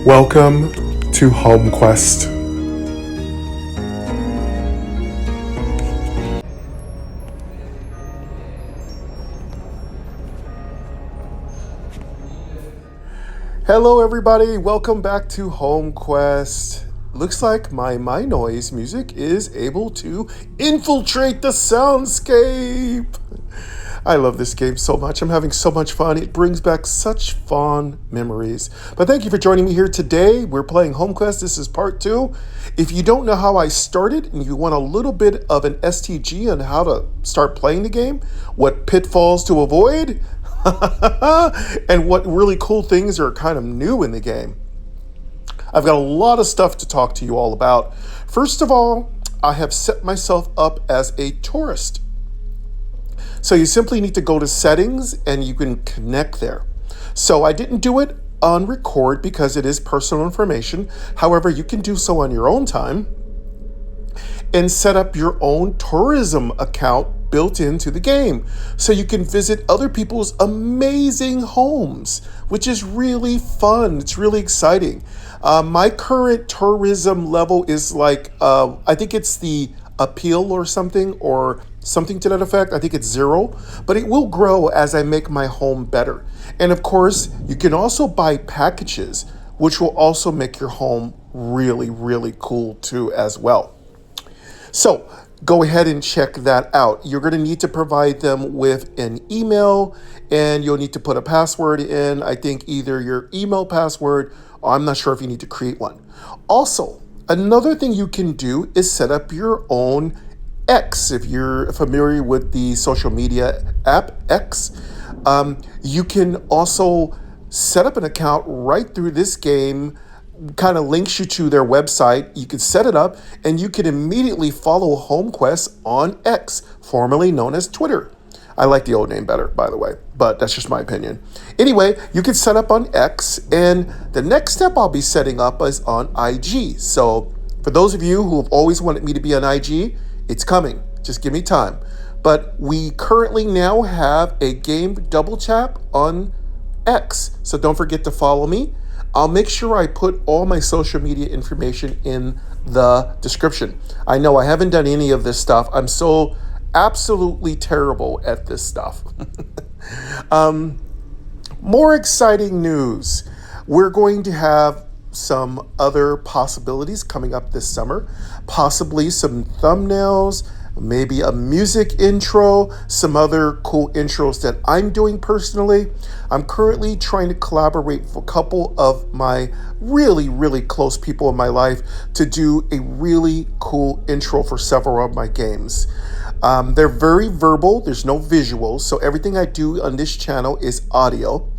Welcome to Home Quest. Hello everybody, welcome back to Home Quest. Looks like my MyNoise music is able to infiltrate the soundscape. I love this game so much. I'm having so much fun. It brings back such fond memories. But thank you for joining me here today. We're playing Home Quest. This is part 2. If you don't know how I started and you want a little bit of an STG on how to start playing the game, what pitfalls to avoid, and what really cool things are kind of new in the game, I've got a lot of stuff to talk to you all about. First of all, I have set myself up as a tourist. So you simply need to go to settings and you can connect there. So I didn't do it on record because it is personal information. However, you can do so on your own time and set up your own tourism account built into the game. So you can visit other people's amazing homes, which is really fun. It's really exciting. My current tourism level is like, I think it's the appeal or something to that effect. I think it's 0, but it will grow as I make my home better. And of course, you can also buy packages, which will also make your home really, really cool too as well. So go ahead and check that out. You're going to need to provide them with an email and you'll need to put a password in. I think either your email password, or I'm not sure if you need to create one. Also, another thing you can do is set up your own X. If you're familiar with the social media app X, you can also set up an account right through this game. Kind of links you to their website. You can set it up and you can immediately follow Home Quest on X, formerly known as Twitter. I like the old name better, by the way, but that's just my opinion. Anyway, you can set up on X, and the next step I'll be setting up is on IG. So for those of you who have always wanted me to be on IG, it's coming. Just give me time. But we currently now have a game double tap on X, so don't forget to follow me. I'll make sure I put all my social media information in the description. I know I haven't done any of this stuff. I'm so absolutely terrible at this stuff. More exciting news. We're going to have some other possibilities coming up this summer, possibly some thumbnails, maybe a music intro, some other cool intros that I'm doing personally. I'm currently trying to collaborate with a couple of my really, really close people in my life to do a really cool intro for several of my games. They're very verbal, there's no visuals, so everything I do on this channel is audio.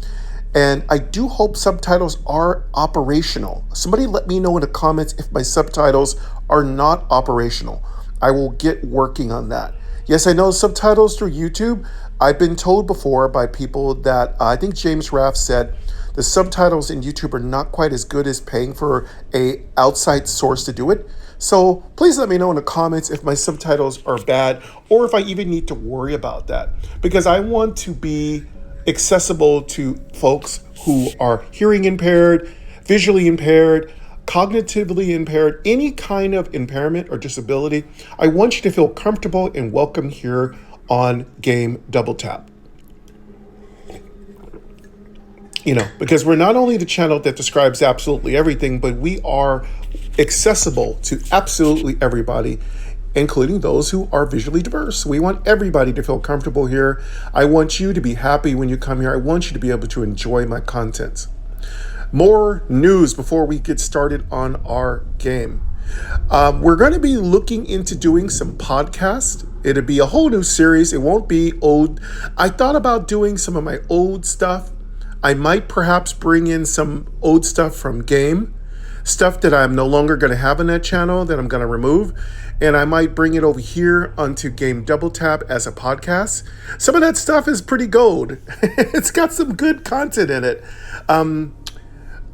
And I do hope subtitles are operational. Somebody let me know in the comments if my subtitles are not operational. I will get working on that. Yes, I know subtitles through YouTube. I've been told before by people that I think James Raff said the subtitles in YouTube are not quite as good as paying for a outside source to do it. So please let me know in the comments if my subtitles are bad or if I even need to worry about that, because I want to be accessible to folks who are hearing impaired, visually impaired, cognitively impaired, any kind of impairment or disability. I want you to feel comfortable and welcome here on Game Double Tap. You know, because we're not only the channel that describes absolutely everything, but we are accessible to absolutely everybody, including those who are visually diverse. We want everybody to feel comfortable here. I want you to be happy when you come here. I want you to be able to enjoy my content. More news before we get started on our game. We're going to be looking into doing some podcasts. It'll be a whole new series. It won't be old. I thought about doing some of my old stuff. I might perhaps bring in some old stuff from game, stuff that I'm no longer going to have on that channel that I'm going to remove. And I might bring it over here onto Game Double Tap as a podcast. Some of that stuff is pretty gold. It's got some good content in it.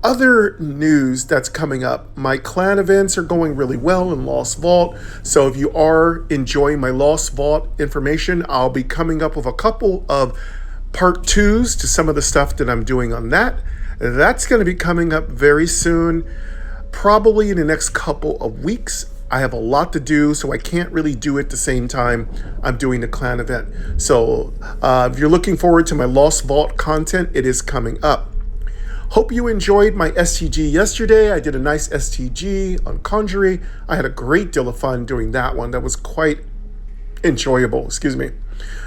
Other news that's coming up, my clan events are going really well in Lost Vault. So if you are enjoying my Lost Vault information, I'll be coming up with a couple of part 2s to some of the stuff that I'm doing on that. That's going to be coming up very soon, probably in the next couple of weeks. I have a lot to do, so I can't really do it at the same time I'm doing the clan event. So if you're looking forward to my Lost Vault content, it is coming up. Hope you enjoyed my STG yesterday. I did a nice STG on Conjury. I had a great deal of fun doing that one. That was quite enjoyable. Excuse me.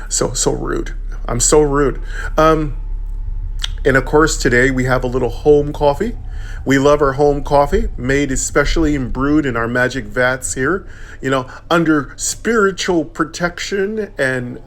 So rude. I'm so rude. And of course, today we have a little home coffee. We love our home coffee, made especially and brewed in our magic vats here, under spiritual protection and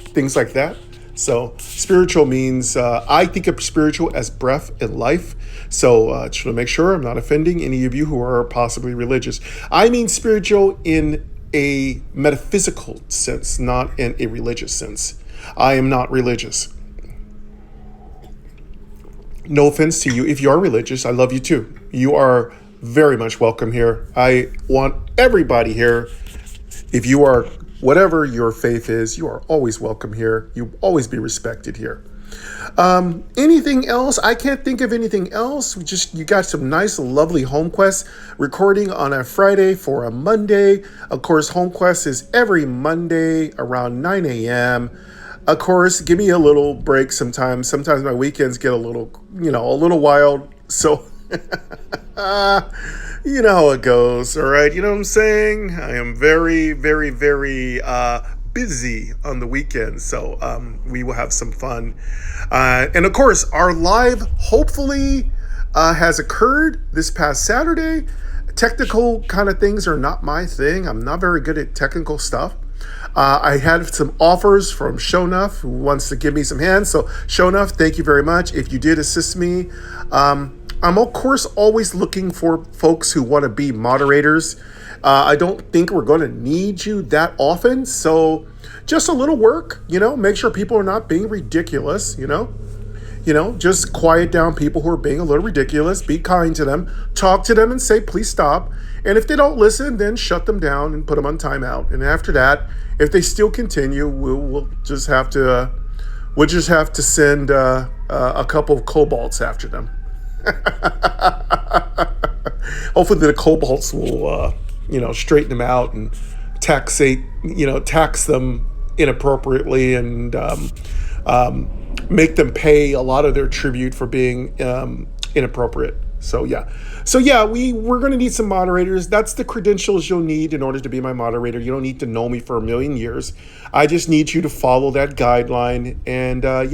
things like that. So spiritual means, I think of spiritual as breath and life. So just want to make sure I'm not offending any of you who are possibly religious. I mean spiritual in a metaphysical sense, not in a religious sense. I am not religious. No offense to you. If you are religious, I love you too. You are very much welcome here. I want everybody here. If you are whatever your faith is, you are always welcome here. You always be respected here. Anything else? I can't think of anything else. You got some nice, lovely home quests recording on a Friday for a Monday. Of course, home quest is every Monday around 9 a.m. Of course, give me a little break sometimes. Sometimes my weekends get a little wild. So, you know how it goes, all right? You know what I'm saying? I am very, very, very busy on the weekends. So we will have some fun. And of course, our live hopefully has occurred this past Saturday. Technical kind of things are not my thing. I'm not very good at technical stuff. I had some offers from Shonuff, who wants to give me some hands. So Shonuff, thank you very much. If you did assist me, I'm of course always looking for folks who want to be moderators. I don't think we're going to need you that often. So just a little work, make sure people are not being ridiculous, just quiet down people who are being a little ridiculous. Be kind to them. Talk to them and say, please stop. And if they don't listen, then shut them down and put them on timeout. And after that, if they still continue, we'll just have to send a couple of Cobalts after them. Hopefully the Cobalts will, straighten them out and tax them inappropriately and make them pay a lot of their tribute for being inappropriate. So we're going to need some moderators. That's the credentials you'll need in order to be my moderator. You don't need to know me for a million years. I just need you to follow that guideline. And I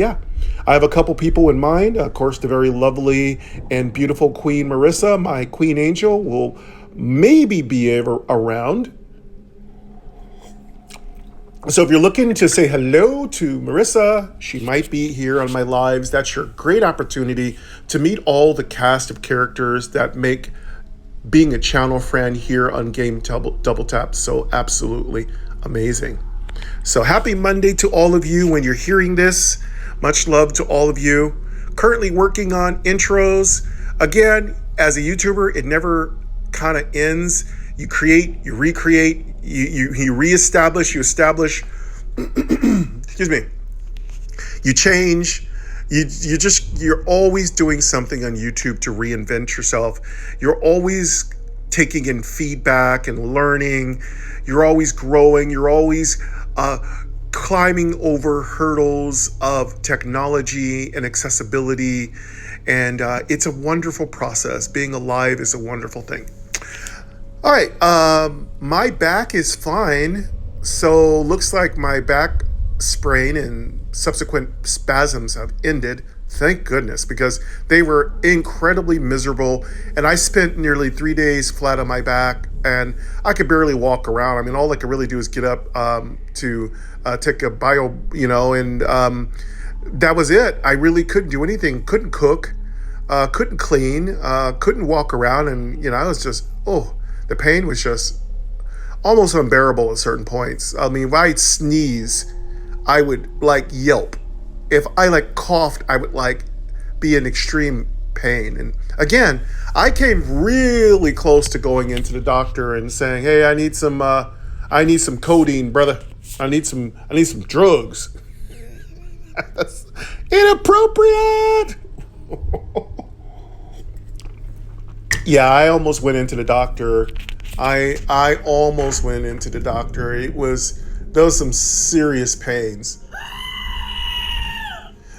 have a couple people in mind. Of course, the very lovely and beautiful Queen Marissa, my Queen Angel, will maybe be around. So if you're looking to say hello to Marissa, she might be here on my lives. That's your great opportunity to meet all the cast of characters that make being a channel friend here on Game Double Tap so absolutely amazing. So happy Monday to all of you when you're hearing this. Much love to all of you. Currently working on intros. Again, as a YouTuber, it never kind of ends. You create, you recreate, you reestablish, you establish, excuse me, you change, you're always doing something on YouTube to reinvent yourself. You're always taking in feedback and learning. You're always growing. You're always climbing over hurdles of technology and accessibility. And it's a wonderful process. Being alive is a wonderful thing. All right, my back is fine. So looks like my back sprain and subsequent spasms have ended. Thank goodness, because they were incredibly miserable. And I spent nearly 3 days flat on my back and I could barely walk around. I mean, all I could really do is get up to take a bio, and that was it. I really couldn't do anything, couldn't cook, couldn't clean, couldn't walk around. And, I was just, the pain was just almost unbearable at certain points. I mean, if I'd sneeze, I would yelp. If I coughed, I would be in extreme pain. And again, I came really close to going into the doctor and saying, "Hey, I need some codeine, brother. I need some drugs." That's inappropriate. Yeah, I almost went into the doctor. I almost went into the doctor. Those some serious pains.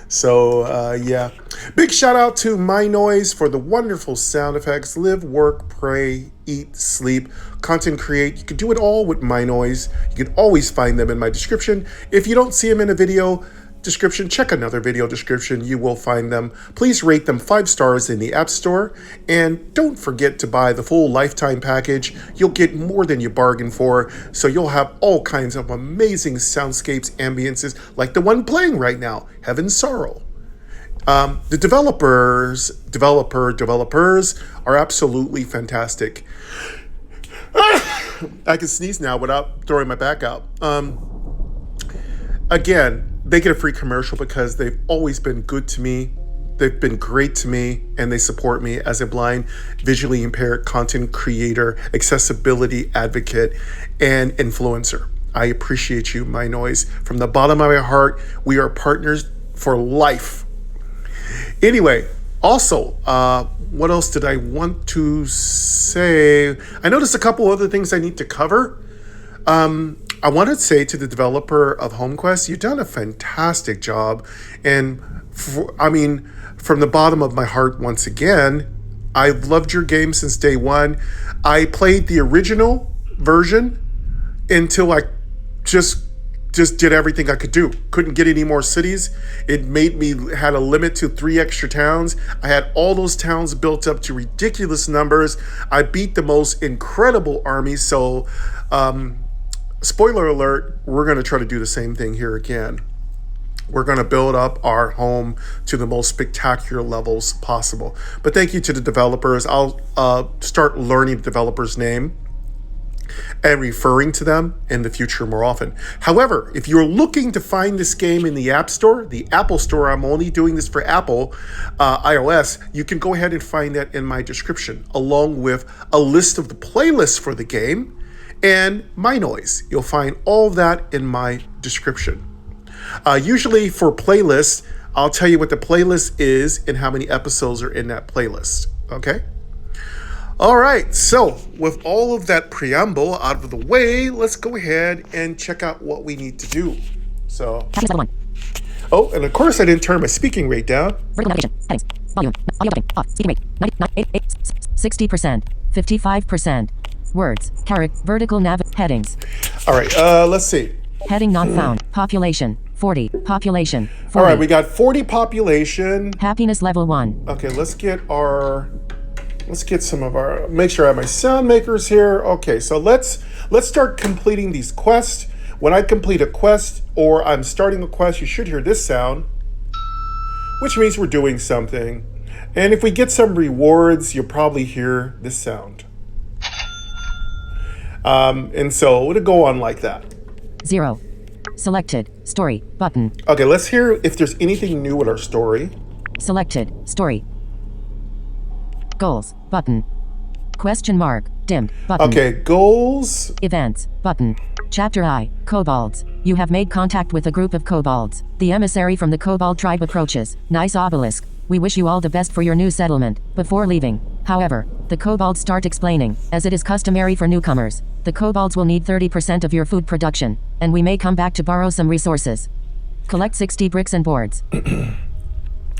So yeah, big shout out to MyNoise for the wonderful sound effects. Live, work, pray, eat, sleep, content create. You can do it all with MyNoise. You can always find them in my description. If you don't see them in a video description, check another video description. You will find them. Please rate them 5 stars in the App Store. And don't forget to buy the full lifetime package. You'll get more than you bargained for. So you'll have all kinds of amazing soundscapes, ambiences, like the one playing right now, Heaven's Sorrow. The developers are absolutely fantastic. I can sneeze now without throwing my back out. Again, they get a free commercial because they've always been good to me. They've been great to me, and they support me as a blind, visually impaired content creator, accessibility advocate, and influencer. I appreciate you, MyNoise. From the bottom of my heart, we are partners for life. Anyway, also, what else did I want to say? I noticed a couple other things I need to cover. I want to say to the developer of HomeQuest, you've done a fantastic job. And from the bottom of my heart, once again, I've loved your game since day one. I played the original version until I just did everything I could do. Couldn't get any more cities. It made me had a limit to 3 extra towns. I had all those towns built up to ridiculous numbers. I beat the most incredible army. So, spoiler alert, we're going to try to do the same thing here again. We're going to build up our home to the most spectacular levels possible. But thank you to the developers. I'll start learning the developer's name and referring to them in the future more often. However, if you're looking to find this game in the App Store, the Apple Store, I'm only doing this for Apple, iOS, you can go ahead and find that in my description, along with a list of the playlists for the game and MyNoise. You'll find all of that in my description. Usually for playlists, I'll tell you what the playlist is and how many episodes are in that playlist. Okay? All right, so with all of that preamble out of the way, let's go ahead and check out what we need to do. So, oh, and of course I didn't turn my speaking rate down. Vertical navigation, headings, volume, audio button, off, speaking rate, 60%, 55%. Words, vertical nav, headings. All right, let's see. Heading not found, population, 40, population, 40. All right, we got 40 population. Happiness level 1. Okay, let's get some of our, make sure I have my sound makers here. Okay, so let's start completing these quests. When I complete a quest or I'm starting a quest, you should hear this sound, which means we're doing something. And if we get some rewards, you'll probably hear this sound. And so it'll go on like that. 0. Selected, story, button. Okay, let's hear if there's anything new with our story. Selected, story. Goals, button. Question mark, dimmed, button. Okay, goals. Events, button. Chapter I, Cobalts. You have made contact with a group of Cobalts. The emissary from the Cobalt tribe approaches. Nice obelisk. We wish you all the best for your new settlement. Before leaving, however, the Cobalts start explaining, as it is customary for newcomers, the Cobalts will need 30% of your food production, and we may come back to borrow some resources. Collect 60 bricks and boards.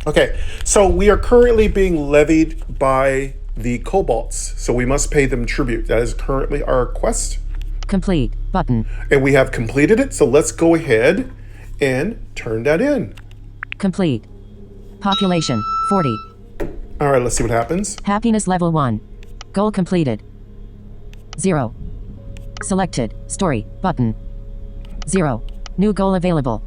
Okay, so we are currently being levied by the Cobalts, so we must pay them tribute. That is currently our quest. Complete, button. And we have completed it, so let's go ahead and turn that in. Complete. Population, 40. All right, let's see what happens. Happiness level 1. Goal completed. 0. Selected, story, button. 0. New goal available.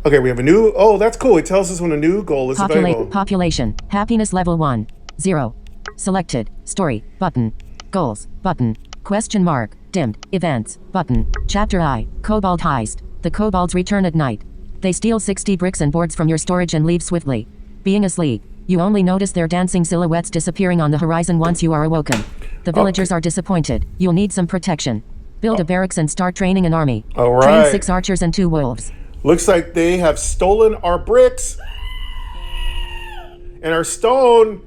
Okay, we have a new, oh, that's cool. It tells us when a new goal is available. Population, happiness level 1. 0. Selected, story, button. Goals, button. Question mark, dimmed, events, button. Chapter I, Cobalt heist. The Cobalts return at night. They steal 60 bricks and boards from your storage and leave swiftly. Being asleep, you only notice their dancing silhouettes disappearing on the horizon once you are awoken. The villagers are disappointed. You'll need some protection. Build a barracks and start training an army. All right. Train 6 archers and 2 wolves. Looks like they have stolen our bricks. And our stone,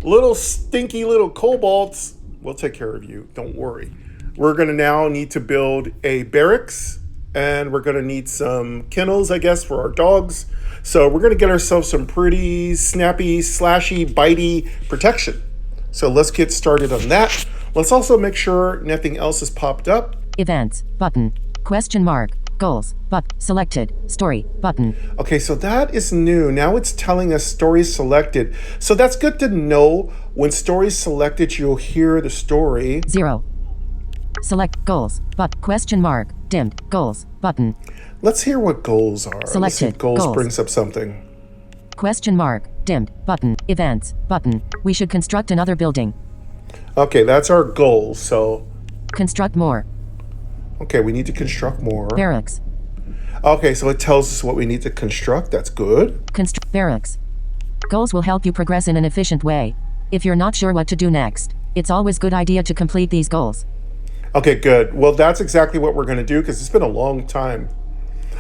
little stinky little cobalts, we'll take care of you. Don't worry. We're going to now need to build a barracks, and we're going to need some kennels, I guess, for our dogs. So we're going to get ourselves some pretty snappy, slashy, bitey protection. So let's get started on that. Let's also make sure nothing else has popped up. Events button. Question mark. Goals but selected. Story button. Okay, so that is new. Now it's telling us stories selected. So that's good to know. When stories selected, you'll hear the story. 0. Select goals but question mark. Dimmed. Goals button. Let's hear what goals are. Selected. Let's see if goals Goals. brings up something. Question mark. Dimmed. Button. Events button. We should construct another building. Okay, that's our goal. So, Construct more. okay, we need to construct more. Barracks. Okay, so it tells us what we need to construct. That's good. Construct barracks. Goals will help you progress in an efficient way. If you're not sure what to do next, it's always good idea to complete these goals. Okay, good. Well, that's exactly what we're going to do because it's been a long time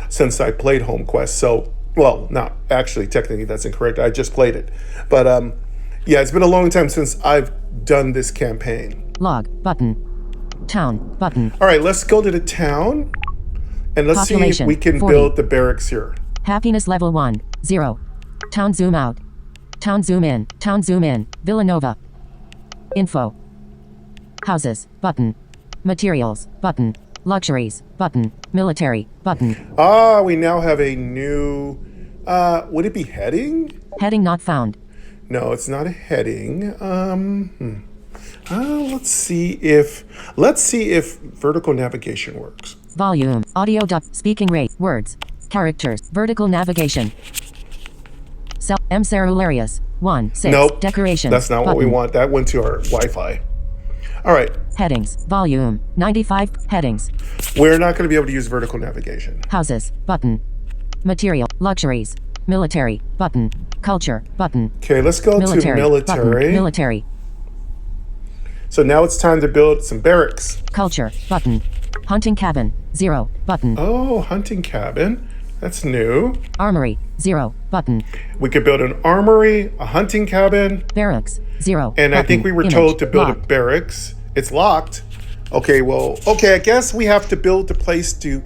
since I played Home Quest. So, well, not actually, technically that's incorrect. I just played it. But yeah, it's been a long time since I've done this campaign. Log button. Town button. All right, let's go to the town and let's see if Population, we can 40. build the barracks here. Happiness level 1. 0. Town zoom out. Town zoom in. Town zoom in. Villanova. Info. Houses button. Materials button. Luxuries button. Military button. Ah, we now have a new, would it be heading? Heading not found. No, it's not a heading. Let's see if vertical navigation works. Volume. Audio duct. Speaking rate. Words. Characters. Vertical navigation. Cell. M. Cerularius. 1. 6. Nope. Decorations. That's not what we button. want. That went to our Wi-Fi. All right, Headings. Volume. 95. Headings. we're not going to be able to use vertical navigation. Houses. Button. Material. Luxuries. Military. Button. Culture. Button. Okay, let's go Military. to military. Button. Military. So now it's time to build some barracks. Culture. Button. Hunting cabin. 0. Button. Oh, hunting cabin. That's new. Armory. 0. Button. We could build an armory, a hunting cabin, Barracks. 0. and I button. think we were Image. told to build a Locked. barracks. It's locked. Okay, well, okay, I guess we have to build the place to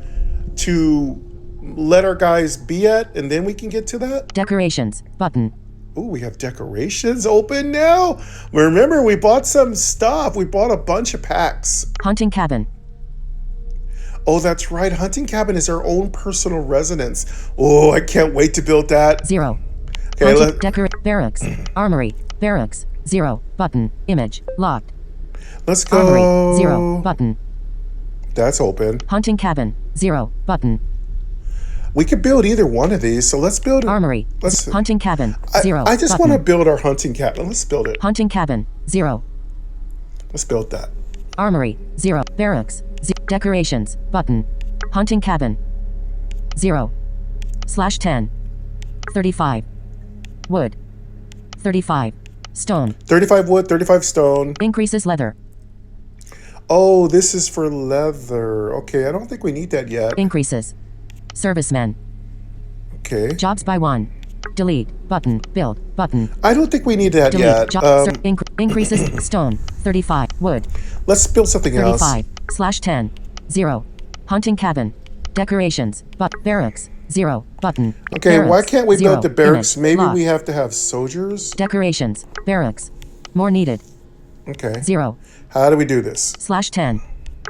let our guys be at, and then we can get to that. Decorations. Button. Ooh, we have decorations open now. Remember, we bought some stuff. We bought a bunch of packs. Hunting cabin. Oh, that's right. Hunting cabin is our own personal residence. Oh, I can't wait to build that. 0. Okay, Barracks. Armory. Barracks. 0. Button. Image. Locked. let's go. Armory. 0. Button. That's open. Hunting cabin. 0. Button. We could build either one of these. So let's build. Armory. Let's. Hunting cabin. 0. I just button. want to build our hunting cabin. Let's build it. Hunting cabin. 0. Let's build that. Armory. 0. Barracks. Decorations. Button. Hunting cabin. 0. /10. 35. Wood. 35. Stone. 35 wood, 35 stone. Increases leather. Oh, this is for leather. Okay, I don't think we need that yet. Increases. Servicemen. Okay. Jobs by 1. Delete. Button. Build. Button. I don't think we need that Delete. yet. Increases. Stone. 35. Wood. Let's build something else. 35. /10. 0. Hunting cabin. Decorations. Barracks. 0. Button. Okay, Barracks. why can't we 0. build the barracks? Image. Maybe Locked. we have to have soldiers? Decorations. Barracks. More needed. Okay. 0. How do we do this? /10.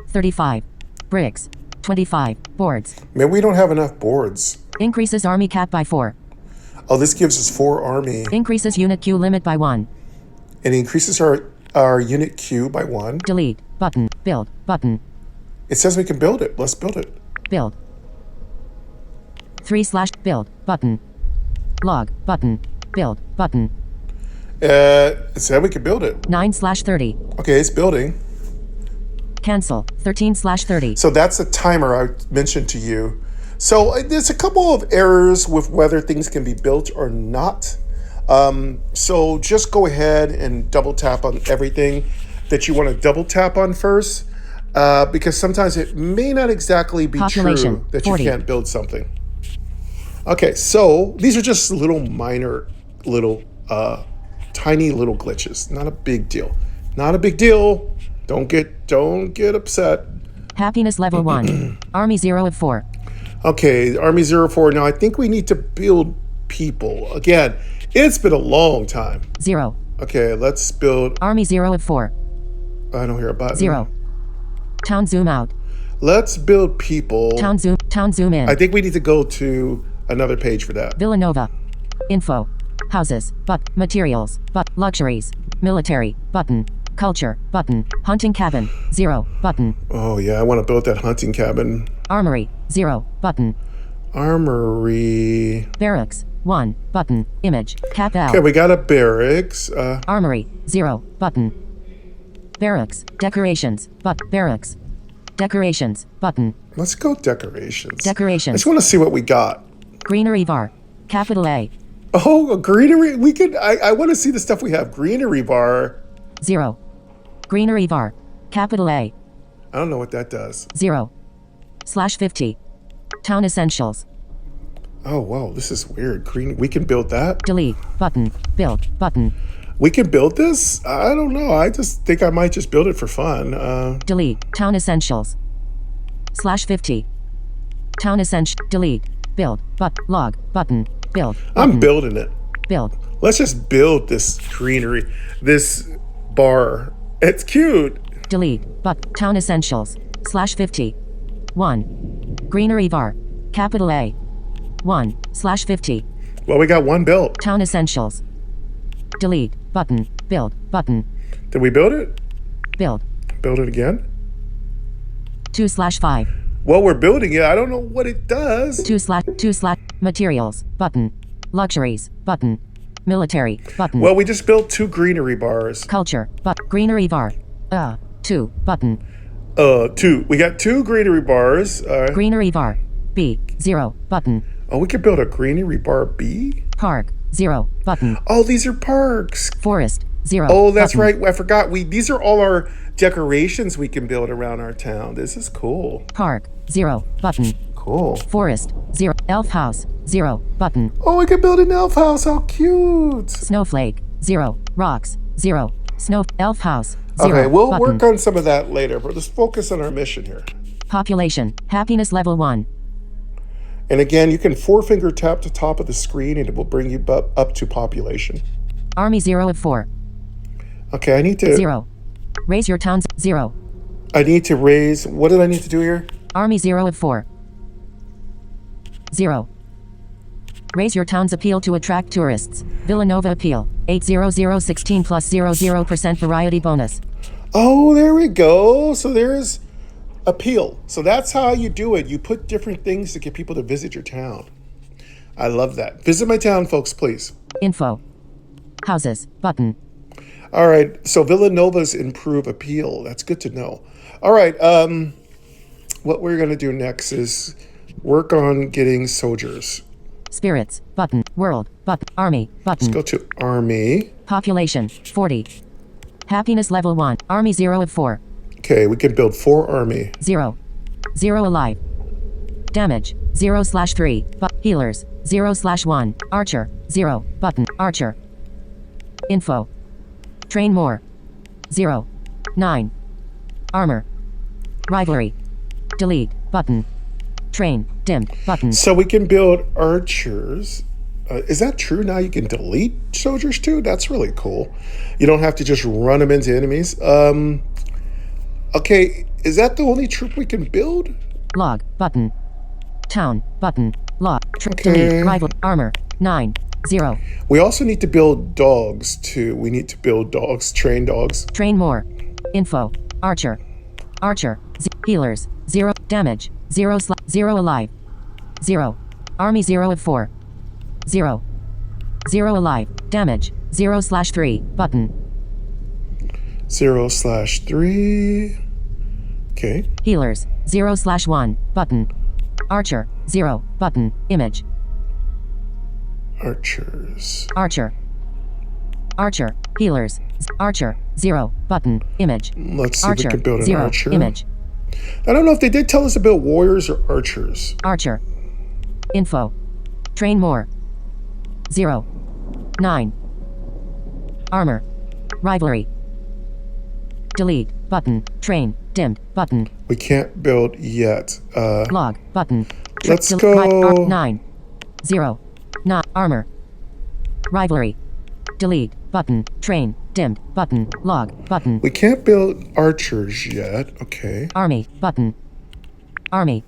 35. Bricks. 25. Boards. Maybe we don't have enough boards. Increases army cap by 4. Oh, this gives us 4 army. Increases unit queue limit by 1. It increases our unit queue by 1. Delete. Button. Build. Button. It says we can build it. Let's build it. Build. 3/build. Button. Log. Button. Build. Button. It said we could build it. 9/30. Okay, it's building. Cancel. 13/30. So that's the timer I mentioned to you. So there's a couple of errors with whether things can be built or not. So just go ahead and double tap on everything that you want to double tap on first, because sometimes it may not exactly be Population, true that 40. you can't build something. Okay, so these are just little minor tiny little glitches. Not a big deal. Not a big deal. Don't get upset. Happiness level 1. Army 0 of 4. Okay, Army 04. Now I think we need to build people. Again, it's been a long time. 0. Okay, let's build. Army 0 of 4. I don't hear a button. 0. Town zoom out. Let's build people. Town zoom in. I think we need to go to another page for that. Villanova. Info. Houses. Materials. Luxuries. Military. Button. Culture. Button. Hunting cabin. 0. Button. Oh yeah, I want to build that hunting cabin. Armory. 0. Button. Armory. Barracks. 1. Button. Image. Cap L. Okay, we got a barracks. Armory. 0. Button. Barracks. Decorations. Barracks. Decorations. Button. Let's go decorations. I Decorations. just want to see what we got. Greenery bar. Capital A. Oh, a greenery. We could. I want to see the stuff we have. Greenery bar. 0. Greenery bar. Capital A. I don't know what that does. 0. /50. Town essentials. Oh wow, this is weird. Green. We can build that. Delete. Button. Build. Button. We can build this. I don't know. I just think I might just build it for fun. Delete. Town essentials. /50. Town essential. Delete. Build. Log. Button. Build. Button. I'm building it. Build. Let's just build this greenery. This bar. It's cute. Delete. Town essentials. /50. 1. Greenery bar. Capital A. 1. /50. Well, we got one built. Town essentials. Delete. Button. Build. Button. Did we build it? Build. Build it again? 2/5. Well, we're building it. I don't know what it does. 2/ materials. Button. Luxuries. Button. Military. Button. Well, we just built 2 greenery bars. Culture. Greenery bar. 2. Button. 2. We got 2 greenery bars. Greenery bar. B. 0. Button. Oh, we could build a greenery bar B? Park. 0. Button. Oh, these are parks. Forest. 0. Oh, that's button. right. I forgot. These are all our decorations we can build around our town. This is cool. Park. 0. Button. Cool. Forest. 0. Elf house. 0. Button. Oh, we can build an elf house. How cute. Snowflake. 0. Rocks. 0. Elf house. 0. Okay, we'll button. work on some of that later, but let's focus on our mission here. Population. Happiness level 1. And again, you can 4-finger tap the top of the screen and it will bring you up to population. Army 0 of 4. Okay, I need to... 0. Raise your towns. 0. I need to raise... What did I need to do here? Army 0 of 4. 0. Raise your town's appeal to attract tourists. Villanova appeal. 80016 plus 00% variety bonus. Oh, there we go. So there's appeal. So that's how you do it. You put different things to get people to visit your town. I love that. Visit my town, folks, please. Info. Houses. Button. All right. So Villanova's improve appeal. That's good to know. All right. What we're going to do next is work on getting soldiers. Spirits. Button. World. Button. Army. Button. Let's go to Army. Population. 40. Happiness level 1. Army 0 of 4. Okay, we can build 4 Army. 0. 0 alive. Damage. 0/3. Healers. 0/1. Archer. 0. Button. Archer. Info. Train more. 0. 9. Armor. Rivalry. Delete. Button. Train. Dimmed. Button. So we can build archers. Is that true now? You can delete soldiers too? That's really cool. You don't have to just run them into enemies. Okay, is that the only troop we can build? Log. Button. Town. Button. Log. Okay. Delete. Rival. Armor. 9. 0. We also need to build dogs too. We need to build dogs, train dogs. Train more. Info. Archer. Archer. Healers. 0. Damage. 0 alive. 0. Army 0 of 4. 0. 0 alive. Damage. 0/3. Button. 0/3. Okay. Healers. 0/1. Button. Archer. 0. Button. Image. Archers. Archer. Archer. Healers. Archer. 0. Button. Image. Let's see Archer. if we can build an 0. archer. Image. I don't know if they did tell us to build warriors or archers. Archer. Info. Train more. 0. 9. Armor. Rivalry. Delete. Button. Train. Dimmed. Button. We can't build yet. Log. Button. Let's go. 9. 0. Not. Armor. Rivalry. Delete. Button. Train. Dimmed. Button. Log. Button. We can't build archers yet. Okay. Army. Button. Army.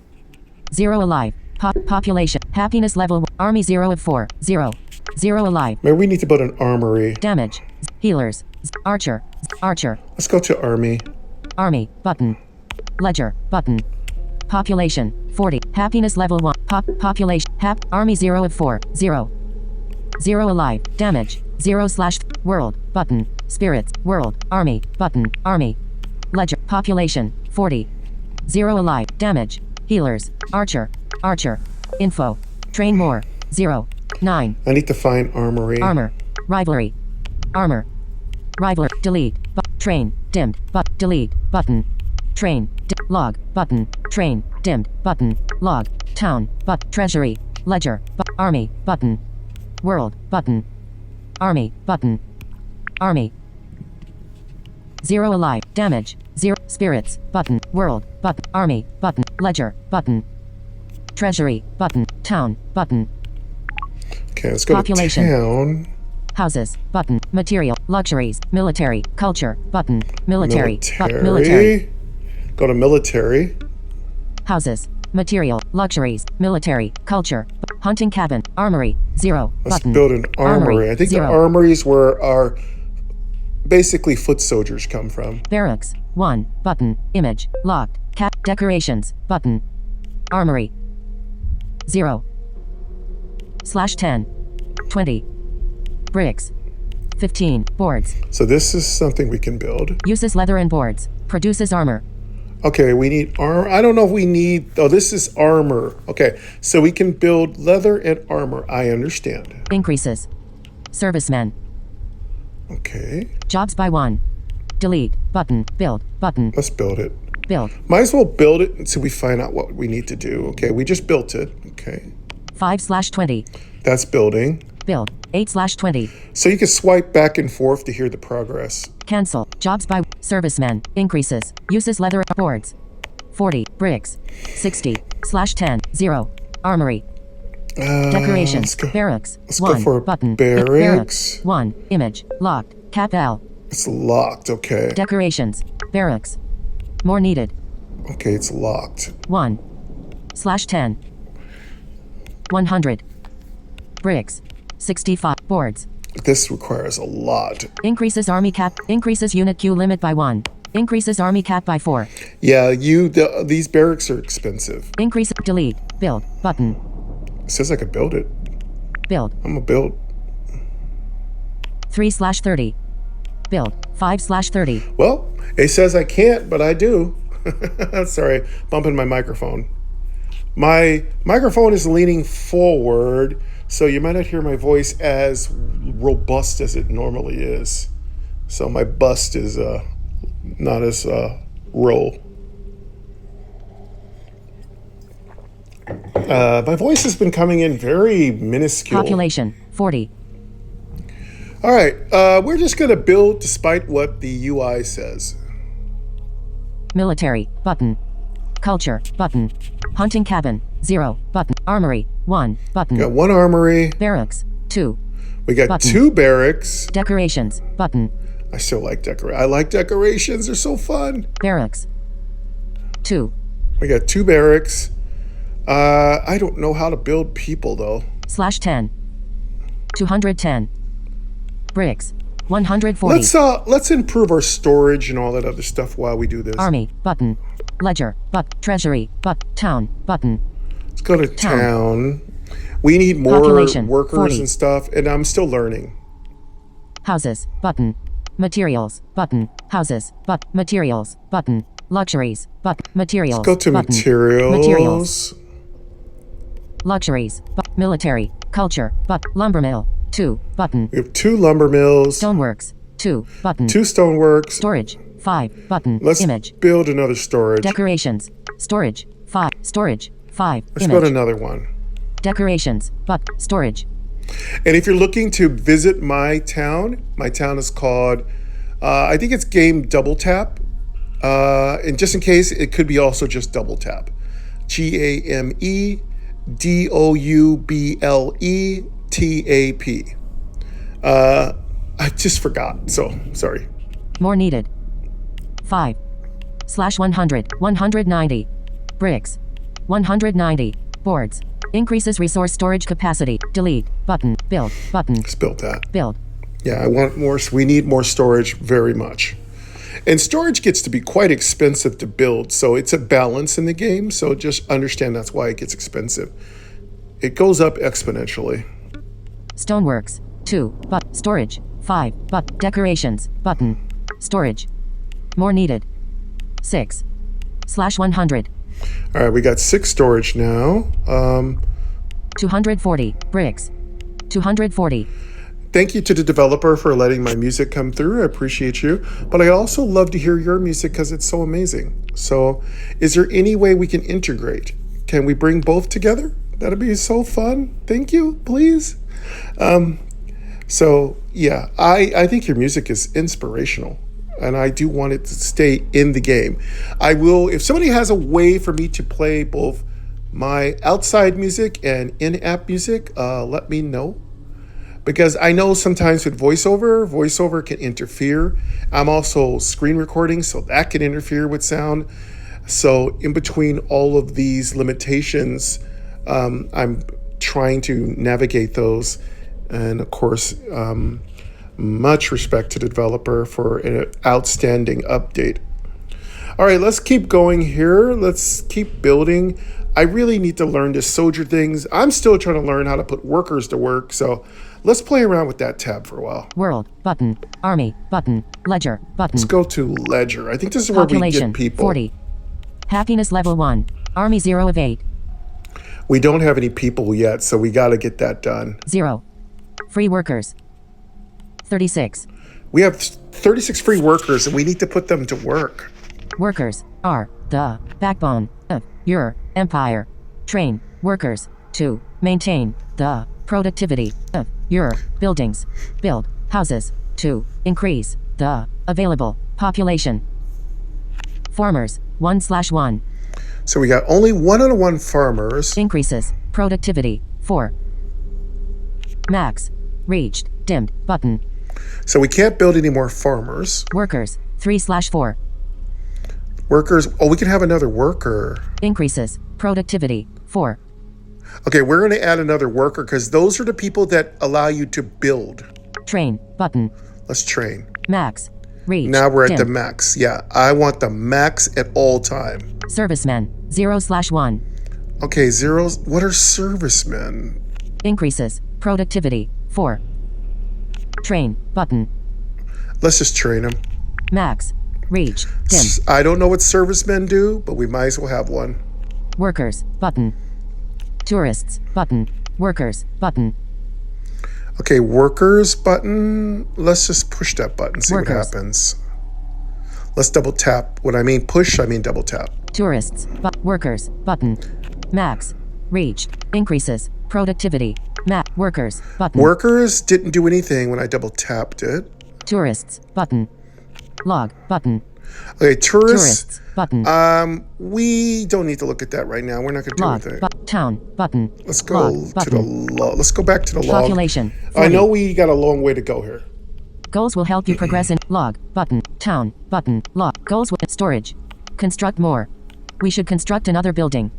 0 alive. Population. Happiness level. Army 0 of 4. 0. 0 alive. Maybe we need to build an armory. Damage. Healers. Archer. Archer. Let's go to army. Army. Button. Ledger. Button. Population. 40. Happiness level 1. Population. Army 0 of 4. 0. 0 alive. Damage. 0 / world. Button. Spirits. World. Army. Button. Army. Ledger. Population. 40. 0 alive. Damage. Healers. Archer. Archer. Info. Train more. 0. 9. I need to find armory. Armor. Rivalry. Armor. Rivalry. Delete. Train. Dimmed. Delete. Button. Train. Log. Button. Train. Dimmed. Button. Log. Town. Treasury. Ledger. Army. Button. World. Button. Army. Button. Army. 0 alive. Damage. 0. Spirits. Button. World. Button. Army. Button. Ledger. Button. Treasury. Button. Town. Button. Okay, let's go Population. to town. Houses. Button. Material. Luxuries. Military. Culture. Button. Military. Military. Military. Go to military. Houses. Material. Luxuries. Military. Culture. Hunting cabin. Armory. 0. Let's Button. build an armory. I think 0. the armory is where our basically foot soldiers come from. Barracks. 1. Button. Image. Locked. Decorations. Button. Armory. 0. /10. 20. Bricks. 15. Boards. So this is something we can build. Uses leather and boards. Produces armor. Okay, we need armor. I don't know if we need... Oh, this is armor. Okay, so we can build leather and armor. I understand. Increases. Servicemen. Okay. Jobs by 1. Delete. Button. Build. Button. Let's build it. Build. Might as well build it until we find out what we need to do. Okay, we just built it. Okay. 5/20. That's building. Build. 8/20. So you can swipe back and forth to hear the progress. Cancel. Jobs by servicemen. Increases. Uses leather boards. 40. Bricks. 60/10. 0. Armory. Decorations. Barracks. Let's 1. go for Button. barracks. 1. Image. Locked. Cap L. It's locked. Okay. Decorations. Barracks. More needed. Okay, it's locked. 1/10. 100. Bricks. 65. Boards. This requires a lot. Increases army cap. Increases unit queue limit by 1. Increases army cap by 4. Yeah, these barracks are expensive. Increase. Delete. Build. Button. It says I could build it. Build. I'm gonna build. 3/30. Build. 5/30. Well, it says I can't, but I do. Sorry, bumping my microphone. My microphone is leaning forward, so you might not hear my voice as robust as it normally is. So my bust is not as roll. My voice has been coming in very minuscule. Population. 40. All right, we're just going to build despite what the UI says. Military. Button. Culture. Button. Hunting cabin. 0. Button. Armory. 1. Button. Got one armory. Barracks. 2. We got Button. 2 barracks. Decorations. Button. I still like I like decorations. They're so fun. Barracks. 2. We got 2 barracks. I don't know how to build people though. /10. 210. Bricks. 140. Let's improve our storage and all that other stuff while we do this. Army. Button. Ledger. Treasury. Town. Button. Let's go to town. We need more Population, workers 40. and stuff, and I'm still learning. Houses. Button. Materials. Button. Houses. Materials. Button. Luxuries. Materials. Let's go to button. materials. Luxuries. Military. Culture. Lumbermill. 2. Button. We have 2 lumber mills. Stoneworks. 2. Button. 2 stoneworks. Storage. 5. Button. Let's Image. build another storage. Decorations. Storage. 5. Storage. 5. Let's Image. build another one. Decorations. Storage. And if you're looking to visit my town is called, I think it's Game Double Tap. And just in case, it could be also just Double Tap. GAMEDOUBLETAP. I just forgot, so sorry. More needed. 5/100, 190. Bricks. 190. Boards. Increases resource storage capacity. Delete. Button. Build. Button. Let's build that. Build. Yeah, I want more. We need more storage very much. And storage gets to be quite expensive to build, so it's a balance in the game. So just understand that's why it gets expensive. It goes up exponentially. Stoneworks. 2. But storage. 5. But decorations. Button. Storage. More needed. 6/100. All right, we got 6 storage now. 240. Bricks. 240. Thank you to the developer for letting my music come through. I appreciate you. But I also love to hear your music because it's so amazing. So is there any way we can integrate? Can we bring both together? That'd be so fun. Thank you, please. So yeah, I think your music is inspirational. And I do want it to stay in the game. I will, if somebody has a way for me to play both my outside music and in-app music, let me know. Because I know sometimes with voiceover can interfere. I'm also screen recording, so that can interfere with sound. So in between all of these limitations, I'm trying to navigate those. And of course, much respect to the developer for an outstanding update. All right, let's keep going here. Let's keep building. I really need to learn to soldier things. I'm still trying to learn how to put workers to work, so let's play around with that tab for a while. World. Button. Army. Button. Ledger. Button. Let's go to Ledger. I think this is where we get people. 40. Happiness level 1. Army 0 of 8. We don't have any people yet, so we got to get that done. 0. Free workers. 36. We have 36 free workers, and we need to put them to work. Workers are the backbone of your empire. Train workers to maintain the productivity of your buildings. Build houses to increase the available population. Farmers 1/1. So we got only 1-on-1 farmers. Increases productivity 4. Max reached. Dimmed button. So we can't build any more farmers. Workers 3/4. Workers. Oh, we can have another worker. Increases productivity 4. Okay, we're going to add another worker because those are the people that allow you to build. Train button. Let's train. Max reach. Now we're at the Dim. max. Yeah, I want the max at all time. Servicemen 0/1. Okay, zeros. What are servicemen? Increases productivity 4. Train button. Let's just train them. Max reach. Dim. I don't know what servicemen do, but we might as well have one. Workers button. Tourists button. Workers button. Okay, workers button. Let's just push that button, see Workers. what happens. Let's double tap. When I mean push, I mean double tap. Tourists workers button. Max reached. Increases productivity. Workers button. Workers didn't do anything when I double tapped it. Tourists button. Log button. Okay, tourists. Button. We don't need to look at that right now. We're not going to do Log anything. town button. Let's go Log, to button. the log. Let's go back to the log. Population I 40. know we got a long way to go here. Goals will help you progress in log button. Town button. Log goals with storage. Construct more. We should construct another building.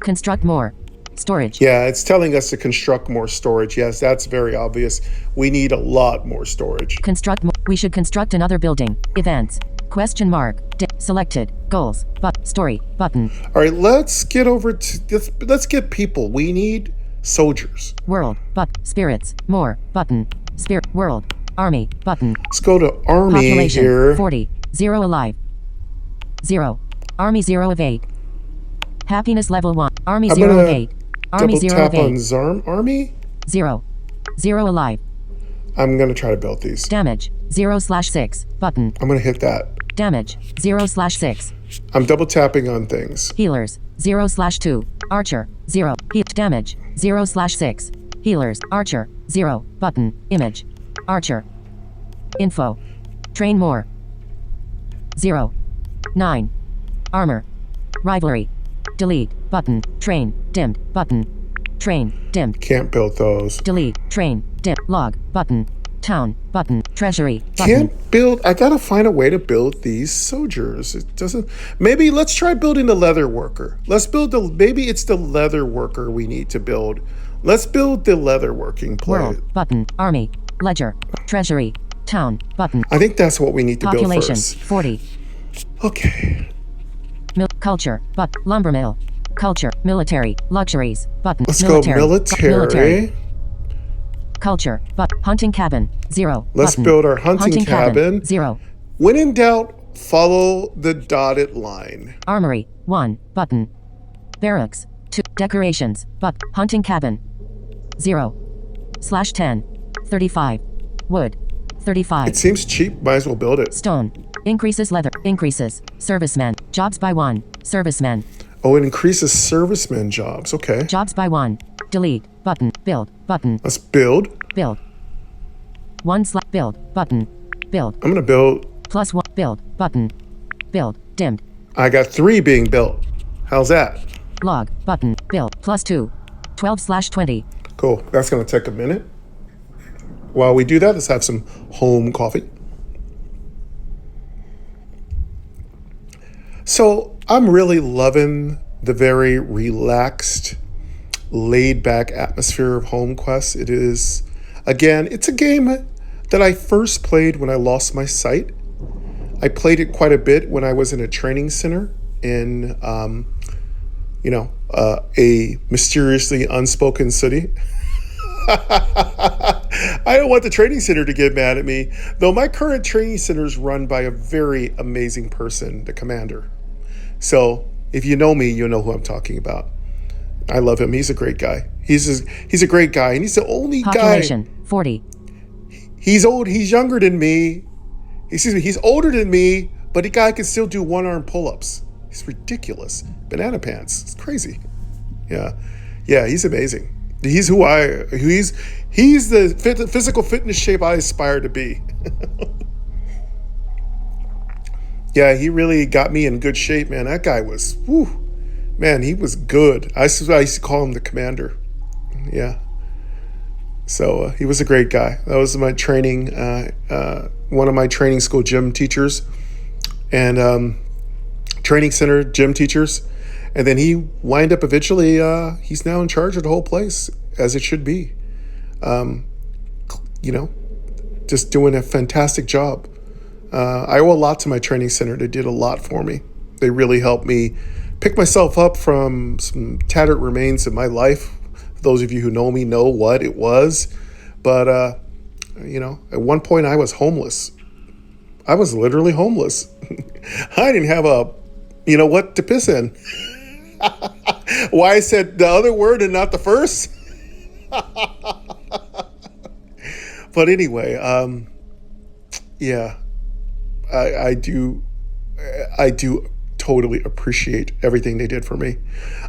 Construct more. Storage. Yeah, it's telling us to construct more storage. Yes, that's very obvious. We need a lot more storage. Construct more. We should construct another building. Events. Question mark. Selected. Goals. Story. Button. All right, let's get over to let's get people. We need soldiers. World. Spirits. More. Button. Spirit. World. Army. Button. Let's go to army Population here. 40. 0 alive. 0. Army 0 of 8. Happiness level 1. Army I'm 0 of gonna 8. Army double 0 tap of 8. on Zarm army. 0. 0 alive. I'm gonna try to build these. Damage 0/6. Button. I'm gonna hit that. Damage 0/6. I'm double tapping on things. Healers 0/2. Archer 0. Heat damage 0/6. Healers. Archer. 0. Button. Image. Archer. Info. Train more. 0. 9. Armor. Rivalry. Delete. Button. Train. Dimmed. Button. Train. Dimmed. Can't build those. Delete. Train. Dim. Log. Button. Town. Button. Treasury. Button. Can't build. I gotta find a way to build these soldiers. It doesn't. Maybe let's try building the leather worker. Let's build the. Maybe it's the leather worker we need to build. Let's build the leather working play. World. Button. Army. Ledger. Treasury. Town. Button. I think that's what we need to Population. build first. 40. Okay. Culture. Lumber mill. Culture. Military. Luxuries. Button. Let's military. go military. Culture. Hunting cabin. 0. Let's button. build our hunting cabin. 0. When in doubt, follow the dotted line. Armory. 1. Button. Barracks. 2. Decorations. Hunting cabin. 0. /10. 35. Wood. 35. It seems cheap. Might as well build it. Stone. Increases leather. Increases. Servicemen. Jobs by 1. Servicemen. Oh, it increases servicemen jobs. Okay. Jobs by 1. Delete. Button. Build. Button. Let's build. Build. 1 build. Button. Build. I'm gonna build. +1. Build. Button. Build. Dimmed. I got 3 being built. How's that? Log. Button. Build. +2. 12/20. Cool. That's gonna take a minute. While we do that, let's have some home coffee. So I'm really loving the very relaxed, laid-back atmosphere of Home Quest. It is, again, it's a game that I first played when I lost my sight. I played it quite a bit when I was in a training center in, a mysteriously unspoken city. I don't want the training center to get mad at me, though my current training center is run by a very amazing person, the commander. So if you know me, you'll know who I'm talking about. I love him. He's a great guy. He's a great guy, and he's the only Population. guy. 40. He's old. He's younger than me. He's older than me, but the guy can still do one-arm pull-ups. He's ridiculous. Banana pants. It's crazy. Yeah, he's amazing. He's he's the physical fitness shape I aspire to be. Yeah, he really got me in good shape, man. That guy was, man, he was good. I used to call him the commander. Yeah. So he was a great guy. That was my training, one of my training school gym teachers and training center gym teachers. And then he wind up eventually, he's now in charge of the whole place, as it should be. Just doing a fantastic job. I owe a lot to my training center. They did a lot for me. They really helped me pick myself up from some tattered remains of my life. Those of you who know me know what it was. But, at one point I was homeless. I was literally homeless. I didn't have what to piss in. Why I said the other word and not the first? But anyway, I do totally appreciate everything they did for me.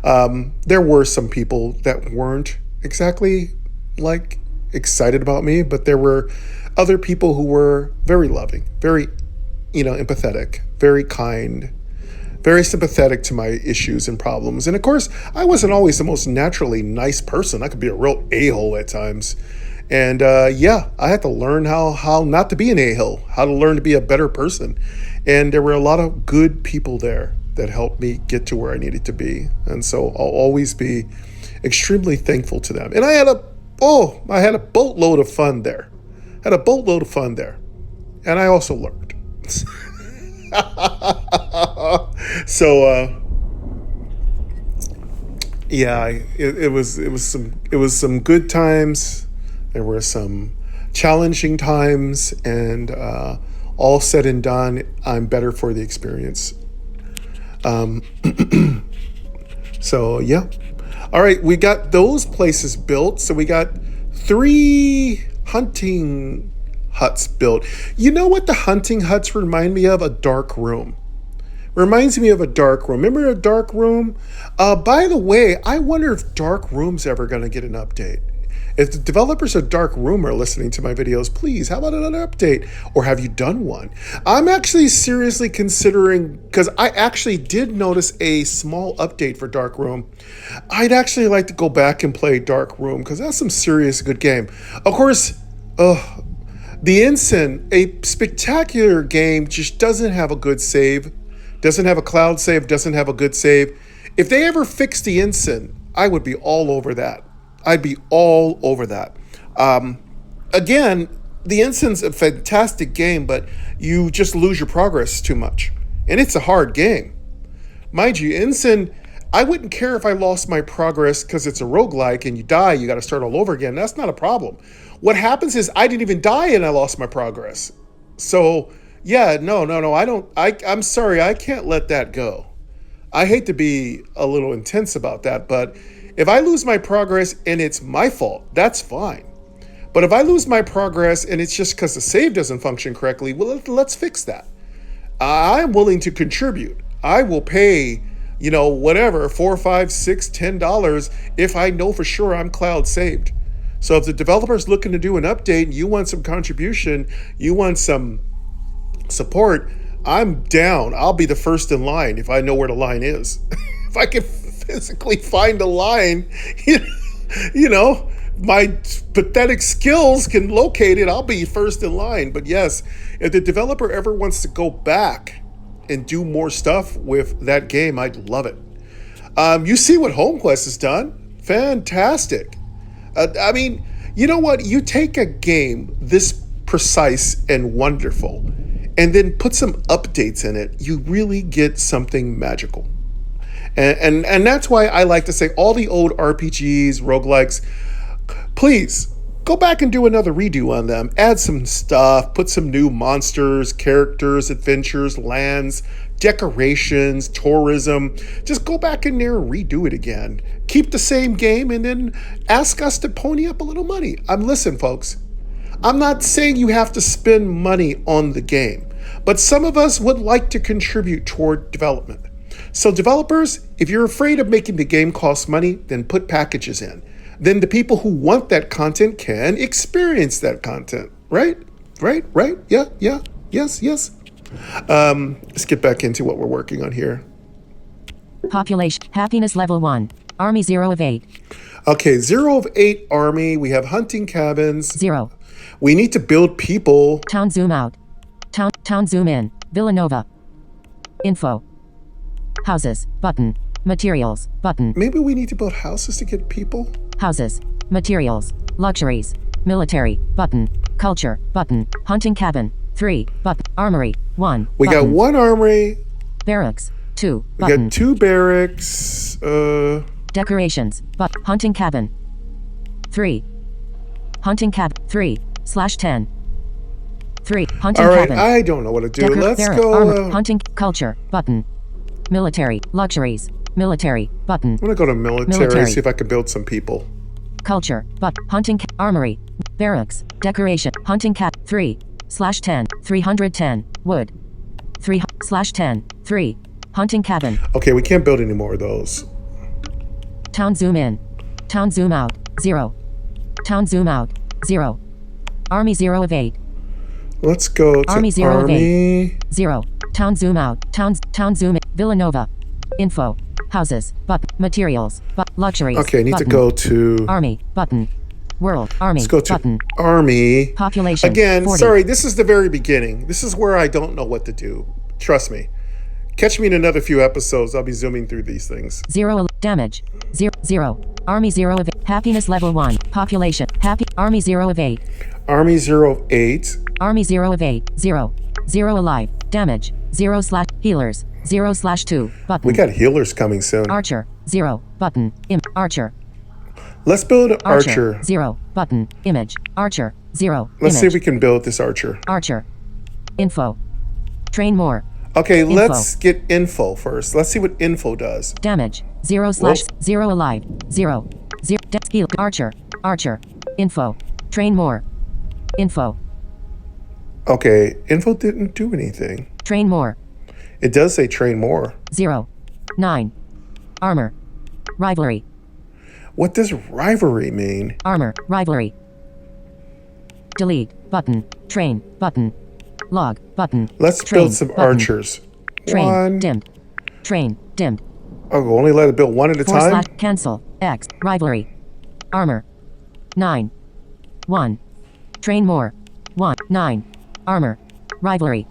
There were some people that weren't exactly excited about me, but there were other people who were very loving, very, empathetic, very kind, very sympathetic to my issues and problems. And of course, I wasn't always the most naturally nice person. I could be a real a-hole at times. And I had to learn how not to be an a-hole, how to learn to be a better person. And there were a lot of good people there that helped me get to where I needed to be. And so I'll always be extremely thankful to them. And I had a boatload of fun there. And I also learned. So it was some good times. There were some challenging times, and all said and done, I'm better for the experience. So yeah. All right, we got those places built. So we got 3 hunting huts built. You know what the hunting huts remind me of? A dark room. Reminds me of a dark room. Remember a dark room? By the way, I wonder if dark room's ever going to get an update. If the developers of Dark Room are listening to my videos, please, how about another update? Or have you done one? I'm actually seriously considering, because I actually did notice a small update for Dark Room. I'd actually like to go back and play Dark Room, because that's some serious good game. Of course, the Ensign, a spectacular game, just doesn't have a good save. Doesn't have a cloud save, doesn't have a good save. If they ever fix the Ensign, I would be all over that. I'd be all over that. Again, the Ensign's a fantastic game, but you just lose your progress too much. And it's a hard game. Mind you, Ensign, I wouldn't care if I lost my progress because it's a roguelike and you die, you got to start all over again. That's not a problem. What happens is I didn't even die and I lost my progress. So, yeah, no, I'm sorry, I can't let that go. I hate to be a little intense about that, but if I lose my progress and it's my fault, that's fine. But if I lose my progress and it's just because the save doesn't function correctly, well, let's fix that. I'm willing to contribute. I will pay, whatever, $4, $5, $6, $10 if I know for sure I'm cloud saved. So if the developer's looking to do an update, you want some contribution, you want some support, I'm down. I'll be the first in line if I know where the line is. If I can physically find a line, my pathetic skills can locate it, I'll be first in line. But yes, if the developer ever wants to go back and do more stuff with that game, I'd love it. You see what HomeQuest has done? Fantastic. I mean, you know what? You take a game this precise and wonderful and then put some updates in it, you really get something magical. And that's why I like to say all the old RPGs, roguelikes, please go back and do another redo on them. Add some stuff, put some new monsters, characters, adventures, lands, decorations, tourism. Just go back in there and redo it again. Keep the same game and then ask us to pony up a little money. Listen, folks. I'm not saying you have to spend money on the game, but some of us would like to contribute toward development. So developers, if you're afraid of making the game cost money, then put packages in. Then the people who want that content can experience that content. Right? Yeah, yes. Let's get back into what we're working on here. Population, happiness level 1, Army 0 of 8. Okay, 0 of 8 Army, we have hunting cabins. 0. We need to build people. Town zoom out. Town zoom in. Villanova. Info. Houses. Button. Materials. Button. Maybe we need to build houses to get people. Houses. Materials. Luxuries. Military. Button. Culture. Button. Hunting cabin. 3. Button. Armory. 1. We button. got 1 armory. Barracks. 2. We button. got 2 barracks. Decorations. Hunting cabin. 3. Hunting cabin. 3/10. 3. Hunting all right, cabin. I don't know what to do. Let's barrack, go. armor, hunting culture. Button. Military. Luxuries. Military. Button. I'm gonna go to military. See if I can build some people. Culture. Hunting armory. Barracks. Decoration. Hunting cat. 3/10. 310. Wood. 3/10. 3. Hunting cabin. Okay, we can't build any more of those. Town zoom in. Town zoom out. 0. Town zoom out. 0. Army 0 of 8. Let's go to Army 0 of Army. 8. 0. Town zoom out. Town zoom in. Villanova. Info. Houses. Materials. Luxuries. Okay, I need button. to go to Army. Button. World. Army. Let's go to button. Army. Population. Again, 40. sorry, this is the very beginning. This is where I don't know what to do. Trust me. Catch me in another few episodes. I'll be zooming through these things. 0 damage. 0. Army 0 of 8. Happiness level 1. Population. Happy. Army 0 of 8. Army 0 of 8. Army 0 of 8. 0. 0 alive. Damage. 0/healers. 0/2. Button. We got healers coming soon. Archer. 0. Button. Archer. Let's build an archer. 0. Button. Image. Archer. 0. Let's image. see if we can build this archer. Archer. Info. Train more. Okay, Info. let's get info first. Let's see what info does. Damage. 0/0 alive. 0. 0. Heal. Archer. Archer. Info. Train more. Info. Okay, info didn't do anything. Train more. It does say train more. 0. 9. Armor. Rivalry. What does rivalry mean? Armor. Rivalry. Delete. Button. Train. Button. Log. Button. Let's Train, build some button. archers. Train. One. Dimmed. Train. Dimmed. Oh, we'll only let it build one at a 4 time? slash cancel. X. Rivalry. Armor. 9. 1. Train more. 1. 9. Armor. Rivalry.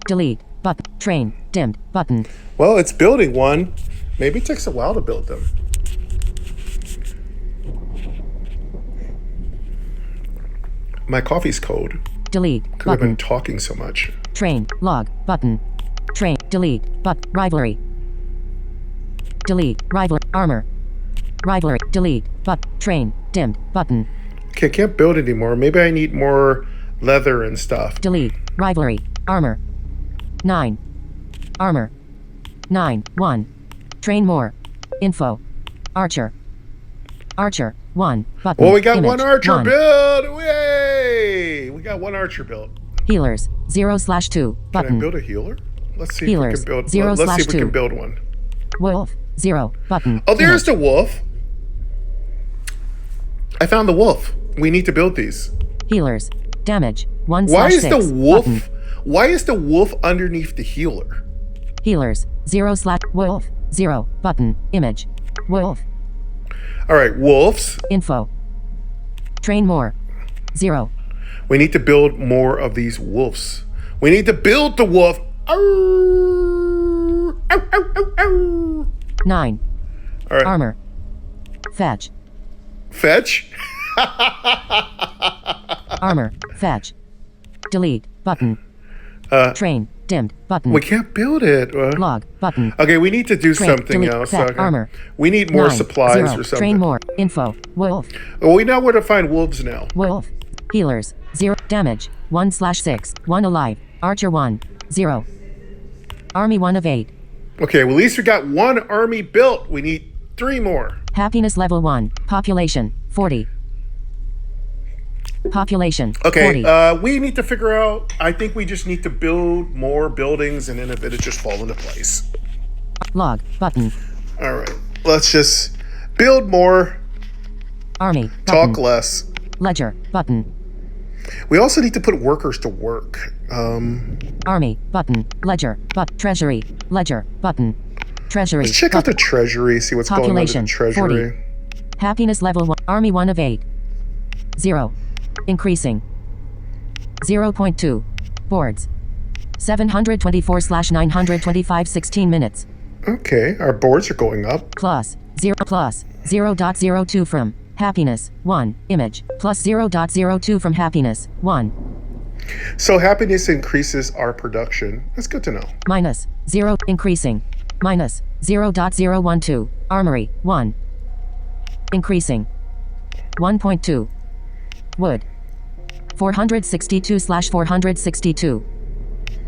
Delete. Button. Train. Dimmed. Button. Well, it's building one. Maybe it takes a while to build them. My coffee's cold Delete. because I've Button. been talking so much. Train. Log. Button. Train. Delete. But. Rivalry. Delete. Rivalry. Armor. Rivalry. Delete. But. Train. Dimmed. Button. Okay, I can't build anymore. Maybe I need more leather and stuff. Delete. Rivalry. Armor. 9. Armor. 9. 1. Train more. Info. Archer. Archer. 1. Button. Well, we got Image. one archer 1. built. Yay! We got one archer built. Healers. 0/2. Can I Button. build a healer? Let's see Healers. if we can build. 0 Let's see if we slash can 2. build one. Wolf. 0. Button. Oh, there's Image. the wolf. I found the wolf. We need to build these. Healers. Damage. 1/6. Why is the wolf? Button. Why is the wolf underneath the healer? Healers. 0/ wolf. 0. Button. Image. Wolf. All right, wolves. Info. Train more. 0. We need to build more of these wolves. We need to build the wolf. Arr! Ow, ow, ow, ow. 9. All right. Armor. Fetch. Fetch. Armor. Fetch. Delete. Button. Train. Dimmed. Button. We can't build it. Log. Button. Okay, we need to do Train. something Delete. else. Fetch. Okay. Armor. We need more 9, supplies 0. or something. Train more. Info. Wolf. Well, we know where to find wolves now. Wolf. Healers. 0. Damage. 1/6. 1 alive. Archer 1. 0. Army 1 of 8. Okay, well, at least we got one army built. We need 3 more. Happiness level 1. Population. 40. Population. Okay, 40. we need to figure out. I think we just need to build more buildings, and then it'll just fall into place. Log. Button. All right, let's just build more, Army. Button. talk less. Ledger. Button. We also need to put workers to work. Army. Button. Ledger. Treasury. Ledger. Button. Treasury. Let's check out the treasury, see what's going on in the Population, treasury. 40. Happiness level 1. Army 1 of 8. 0. Increasing. 0.2. Boards. 724/925 16 minutes. Okay, our boards are going up. Plus 0.02 from happiness 1 image plus 0.02 from happiness 1 So happiness increases our production. That's good to know. minus 0 increasing minus 0.012 armory 1 increasing 1.2 wood 462/462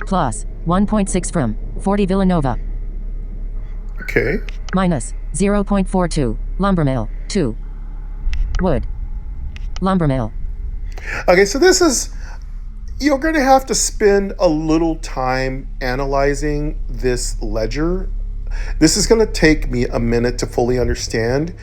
plus 1.6 from 40 Villanova Okay. minus 0.42 lumbermill 2 wood lumbermill Okay, so this is, you're going to have to spend a little time analyzing this ledger. This is going to take me a minute to fully understand.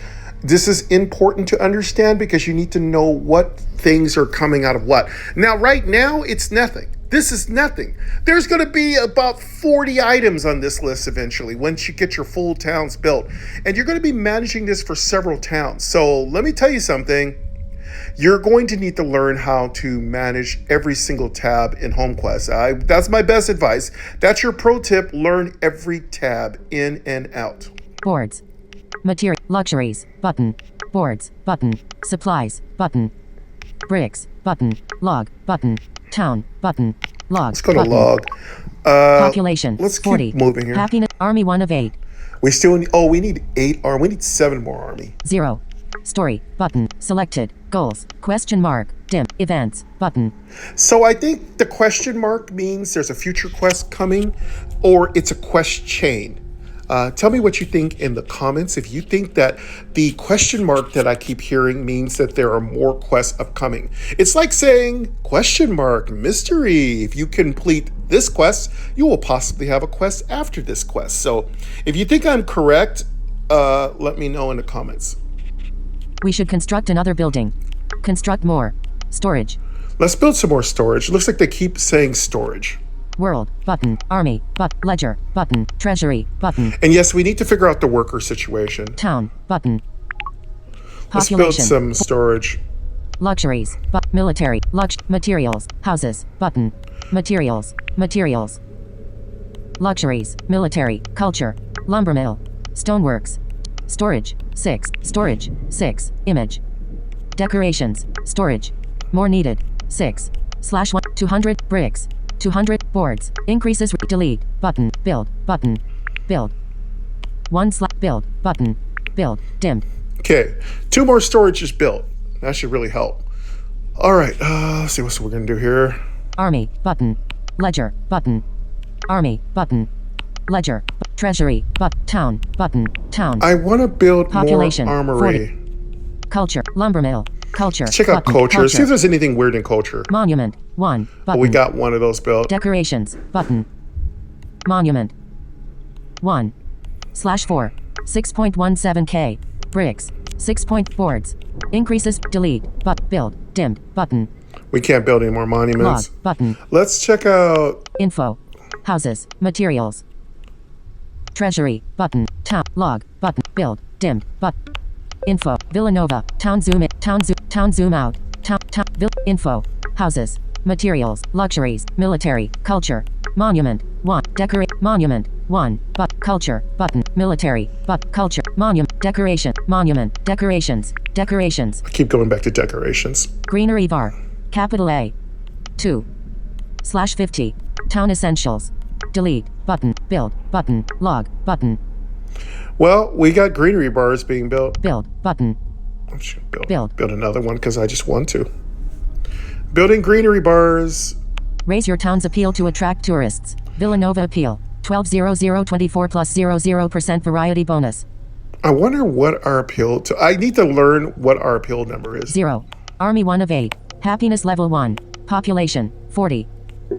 This is important to understand because you need to know what things are coming out of what. Now, right now, it's nothing. This is nothing. There's going to be about 40 items on this list eventually once you get your full towns built. And you're going to be managing this for several towns. So let me tell you something. You're going to need to learn how to manage every single tab in HomeQuest. That's my best advice. That's your pro tip. Learn every tab in and out. boards material luxuries button boards button supplies button bricks button log button town button log Let's go to button. log. Population Let's keep 40 moving here. happiness army 1 of 8 We still need, we need 8 army. We need 7 more army. 0 story button selected goals question mark dim events button So I think the question mark means there's a future quest coming, or it's a quest chain. Tell me what you think in the comments. If you think that the question mark that I keep hearing means that there are more quests upcoming. It's like saying question mark mystery. If you complete this quest, you will possibly have a quest after this quest. So if you think I'm correct, let me know in the comments. We should construct another building. Construct more. Storage. Let's build some more storage. It looks like they keep saying storage. World. Button. Army. Ledger. Button. Treasury. Button. And yes, we need to figure out the worker situation. Town. Button. Let's Population. build some storage. Luxuries. Military. Materials. Houses. Button. Materials. Materials. Luxuries. Military. Culture. Lumbermill. Stoneworks. Storage. 6. Storage. 6. Image. Decorations. Storage. More needed. 6. /1. 200. Bricks. 200. Boards. Increases. Delete. Button. Build. Button. Build. 1. Build. Button. Build. Dimmed. Okay, 2 more storages built. That should really help. All right, let's see what we're gonna do here. Army. Button. Ledger. Button. Army. Button. Ledger. Treasury. Town. Button. Town. I want to build Population. more armory. 40. Culture. Lumbermill. Culture. Check out Button. culture. See if there's anything weird in culture. Monument. 1. Button. Oh, we got one of those built. Decorations. Button. Monument. 1. /4. 6.17K. Bricks. 6 point boards. Increases. Delete. Build. Dimmed. Button. We can't build any more Log. monuments. Button. Let's check out. Info. Houses. Materials. Treasury. Button. Town. Log. Button. Build. Dimmed. Info. Villanova. Town zoom in. Town zoom out. Town. Info. Houses. Materials. Luxuries. Military. Culture. Monument. 1. Decorate. Monument. 1. Culture. Button. Military. Culture. Monument. Decoration. Monument. Decorations. Decorations. I keep going back to decorations. Greenery var. Capital A. 2. /50. Town essentials. Delete. Button. Build. Button. Log. Button. Well, we got greenery bars being built. Build. Button. I'm just gonna Build. build another one because I just want to. Building greenery bars. Raise your town's appeal to attract tourists. Villanova appeal. 120024 plus 00% variety bonus. I wonder what our appeal to. I need to learn what our appeal number is. 0. Army 1 of 8. Happiness level 1. Population 40.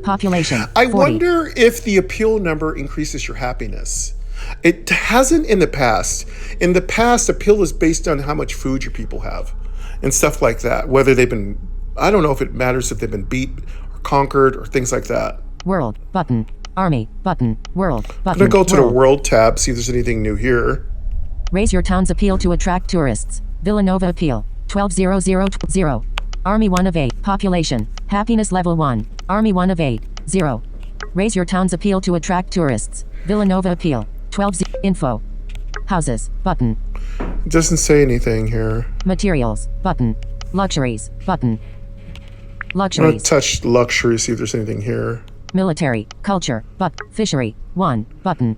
Population 40. I wonder if the appeal number increases your happiness. It hasn't in the past. In the past, appeal is based on how much food your people have and stuff like that. Whether they've been, I don't know if it matters if they've been beat or conquered or things like that. World. Button. Army. Button. World. Button. I'm going to go to the world tab, see if there's anything new here. Raise your town's appeal to attract tourists. Villanova appeal. 120020. Army 1 of 8. Population. Happiness level 1. Army 1 of 8. 0. Raise your town's appeal to attract tourists. Villanova appeal. 12. Info. Houses. Button. It doesn't say anything here. Materials. Button. Luxuries. Button. I'm going to Luxuries. touch luxury, see if there's anything here. Military. Culture. Fishery. 1. Button.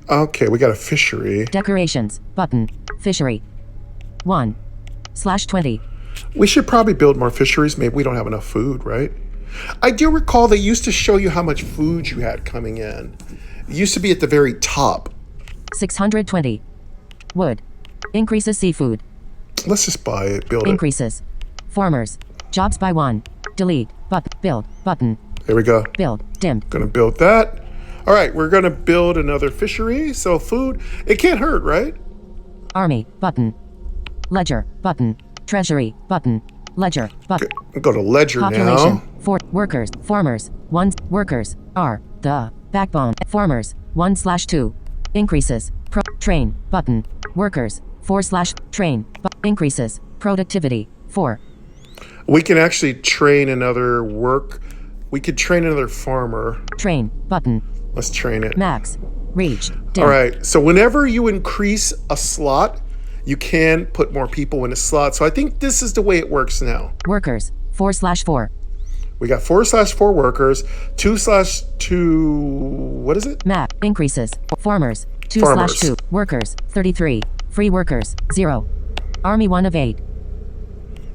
Okay, we got a fishery. Decorations. Button. Fishery. 1. /20. We should probably build more fisheries. Maybe we don't have enough food, right? I do recall they used to show you how much food you had coming in. It used to be at the very top. 620. Wood. Increases seafood. Let's just buy it, build it. Increases. Farmers. Jobs by 1. Delete. Build. Button. There we go. Build. Dimmed. Gonna build that. All right, we're gonna build another fishery. So food, it can't hurt, right? Army. Button. Ledger. Button. Treasury. Button. Ledger. Button. Go to ledger Population. now. 4. Workers. Farmers. 1. Workers. Are. The. Backbone. Farmers. 1/2. Increases. Train. Button. Workers. 4/train. Increases. Productivity. 4. We can actually train another we could train another farmer. Train. Button. Let's train it. Max. Reach. Dim. All right, so whenever you increase a slot, you can put more people in a slot. So I think this is the way it works now. Workers. 4/4. We got 4/4 workers, 2/2, what is it? Map. Increases. Farmers. 2/2. Farmers. Workers. 33. Free workers. 0. Army 1 of 8.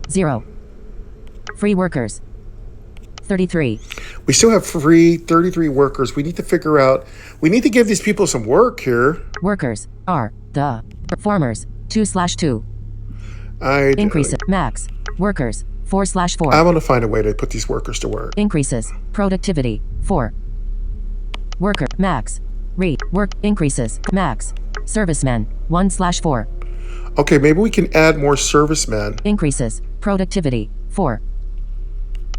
0. Free workers. 33. We still have free 33 workers. We need to figure out, we need to give these people some work here. Workers. Are. The. Farmers. 2/2. Increases. Max. Workers. 4/4. I want to find a way to put these workers to work. Increases. Productivity. 4. Worker. Max. Work. Increases. Max. Servicemen. 1/4. Okay, maybe we can add more servicemen. Increases. Productivity. 4.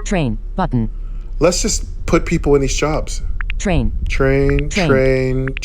Train. Button. Let's just put people in these jobs. Train. Train.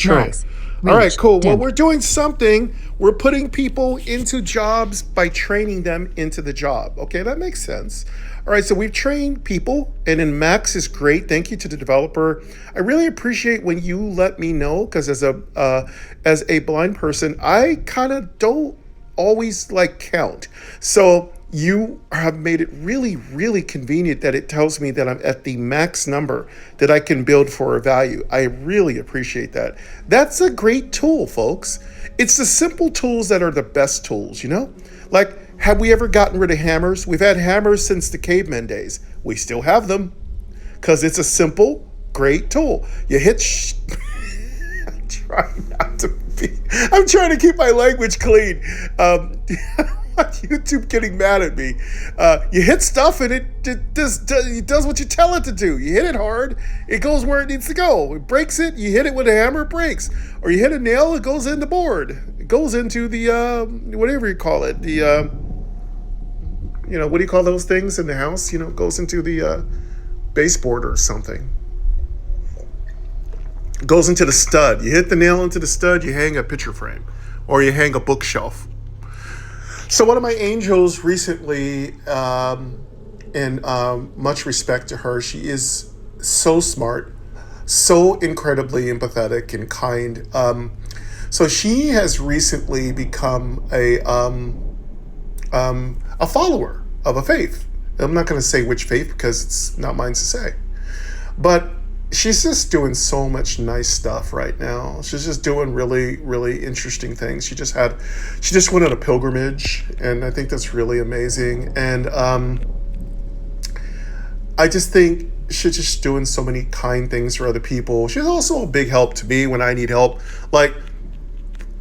Max. All right, Reach. cool. Well, Dimmed. we're doing something. We're putting people into jobs by training them into the job. Okay, that makes sense. All right, so we've trained people, and then Max is great. Thank you to the developer. I really appreciate when you let me know, because as a blind person, I kind of don't always like count. So you have made it really, really convenient that it tells me that I'm at the max number that I can build for a value. I really appreciate that. That's a great tool, folks. It's the simple tools that are the best tools, you know? Like, have we ever gotten rid of hammers? We've had hammers since the caveman days. We still have them because it's a simple, great tool. You hit I'm trying not to be. I'm trying to keep my language clean. YouTube getting mad at me. You hit stuff and it does what you tell it to do. You hit it hard, it goes where it needs to go. It breaks it, you hit it with a hammer, it breaks. Or you hit a nail, it goes in the board. It goes into the, whatever you call it. The, what do you call those things in the house? It goes into the baseboard or something. Goes into the stud. You hit the nail into the stud, you hang a picture frame or you hang a bookshelf. So one of my angels recently, and much respect to her, she is so smart, so incredibly empathetic and kind. So she has recently become a follower of a faith. I'm not going to say which faith because it's not mine to say. But she's just doing so much nice stuff right now. She's just doing really, really interesting things. She just went on a pilgrimage, and I think that's really amazing. And I just think she's just doing so many kind things for other people. She's also a big help to me when I need help. Like,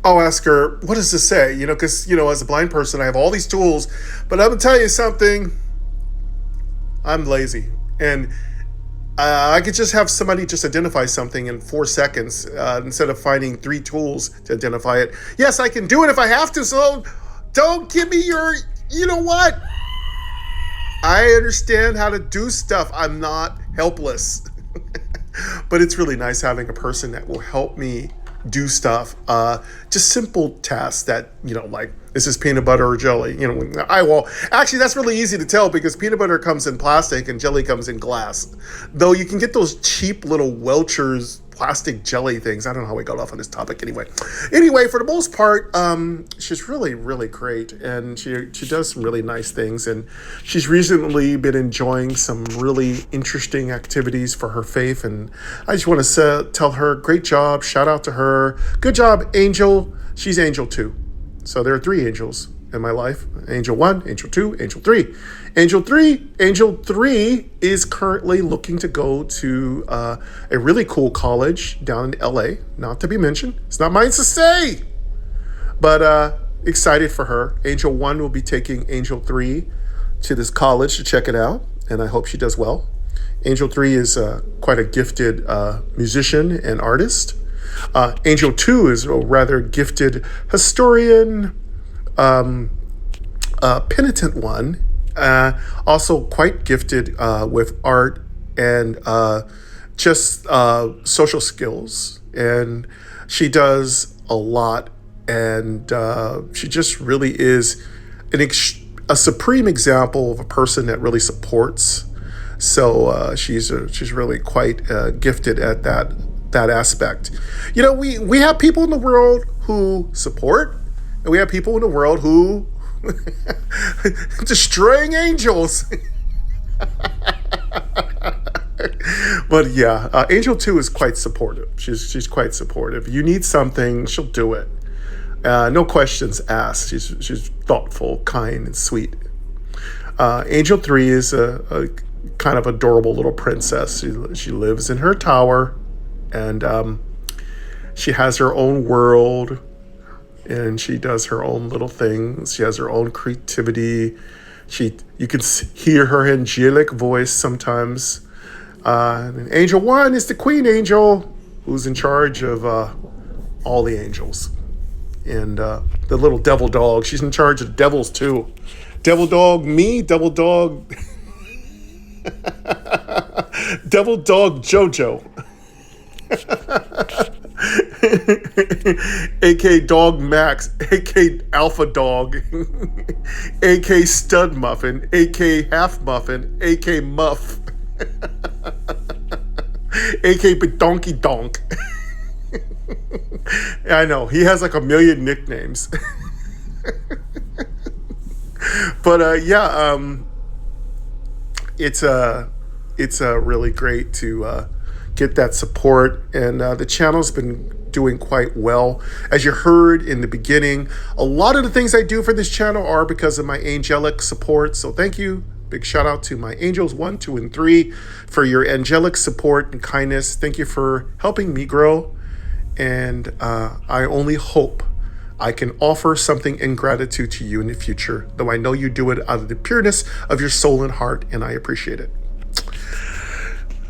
I'll ask her, what does this say? Because, as a blind person, I have all these tools, but I'm going to tell you something. I'm lazy. And I could just have somebody just identify something in 4 seconds instead of finding 3 tools to identify it. Yes, I can do it if I have to, so don't give me your, you know what? I understand how to do stuff. I'm not helpless. But it's really nice having a person that will help me do stuff. Just simple tasks that, like, this is peanut butter or jelly. Actually, that's really easy to tell because peanut butter comes in plastic and jelly comes in glass. Though you can get those cheap little Welch's plastic jelly things. I don't know how we got off on this topic anyway. Anyway, for the most part, she's really, really great. And she does some really nice things. And she's recently been enjoying some really interesting activities for her faith. And I just want to tell her, great job. Shout out to her. Good job, Angel. She's Angel 2. So there are 3 angels in my life. Angel 1, Angel 2, Angel 3. Angel 3 is currently looking to go to a really cool college down in LA, not to be mentioned. It's not mine to say. But excited for her. Angel 1 will be taking Angel 3 to this college to check it out, and I hope she does well. Angel 3 is quite a gifted musician and artist. Angel 2 is a rather gifted historian, penitent one, also quite gifted with art and just social skills. And she does a lot, and she just really is a supreme example of a person that really supports. So she's really quite gifted at that aspect. We have people in the world who support, and we have people in the world who destroying angels. But yeah, Angel 2 is quite supportive. She's quite supportive. You need something, she'll do it. No questions asked. She's thoughtful, kind, and sweet. Angel 3 is a kind of adorable little princess. She lives in her tower, and she has her own world, and she does her own little things. She has her own creativity. You can hear her angelic voice sometimes. And Angel 1 is the queen angel, who's in charge of all the angels. and the little devil dog. She's in charge of devils too. Devil dog me, devil dog, devil dog Jojo, aka Dog Max, aka Alpha Dog, aka Stud Muffin, aka Half Muffin, aka Muff, aka Donkey Donk. I know he has like a million nicknames. But it's really great to get that support, and the channel's been doing quite well. As you heard in the beginning, a lot of the things I do for this channel are because of my angelic support. So thank you. Big shout out to my angels 1, 2, and 3 for your angelic support and kindness. Thank you for helping me grow. And I only hope I can offer something in gratitude to you in the future, though I know you do it out of the pureness of your soul and heart, and I appreciate it.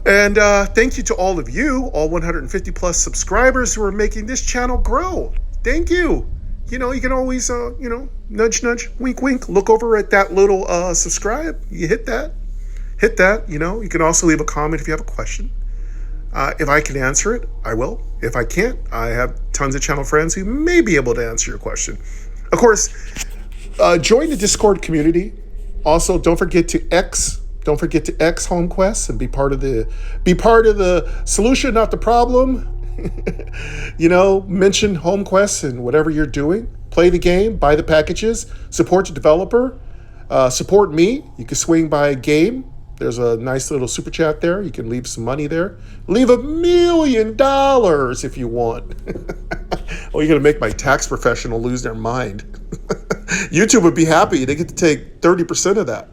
And thank you to all of you, all 150 plus subscribers who are making this channel grow. Thank you. You know, you can always, nudge, nudge, wink, wink, look over at that little subscribe. You hit that, you know. You can also leave a comment if you have a question. If I can answer it, I will. If I can't, I have tons of channel friends who may be able to answer your question. Of course, join the Discord community. Also, don't forget to X HomeQuest and be part of the solution, not the problem. You know, mention HomeQuest and whatever you're doing. Play the game, buy the packages, support the developer, support me. You can swing by Game. There's a nice little super chat there. You can leave some money there. Leave $1 million if you want. Oh, you're going to make my tax professional lose their mind. YouTube would be happy. They get to take 30% of that.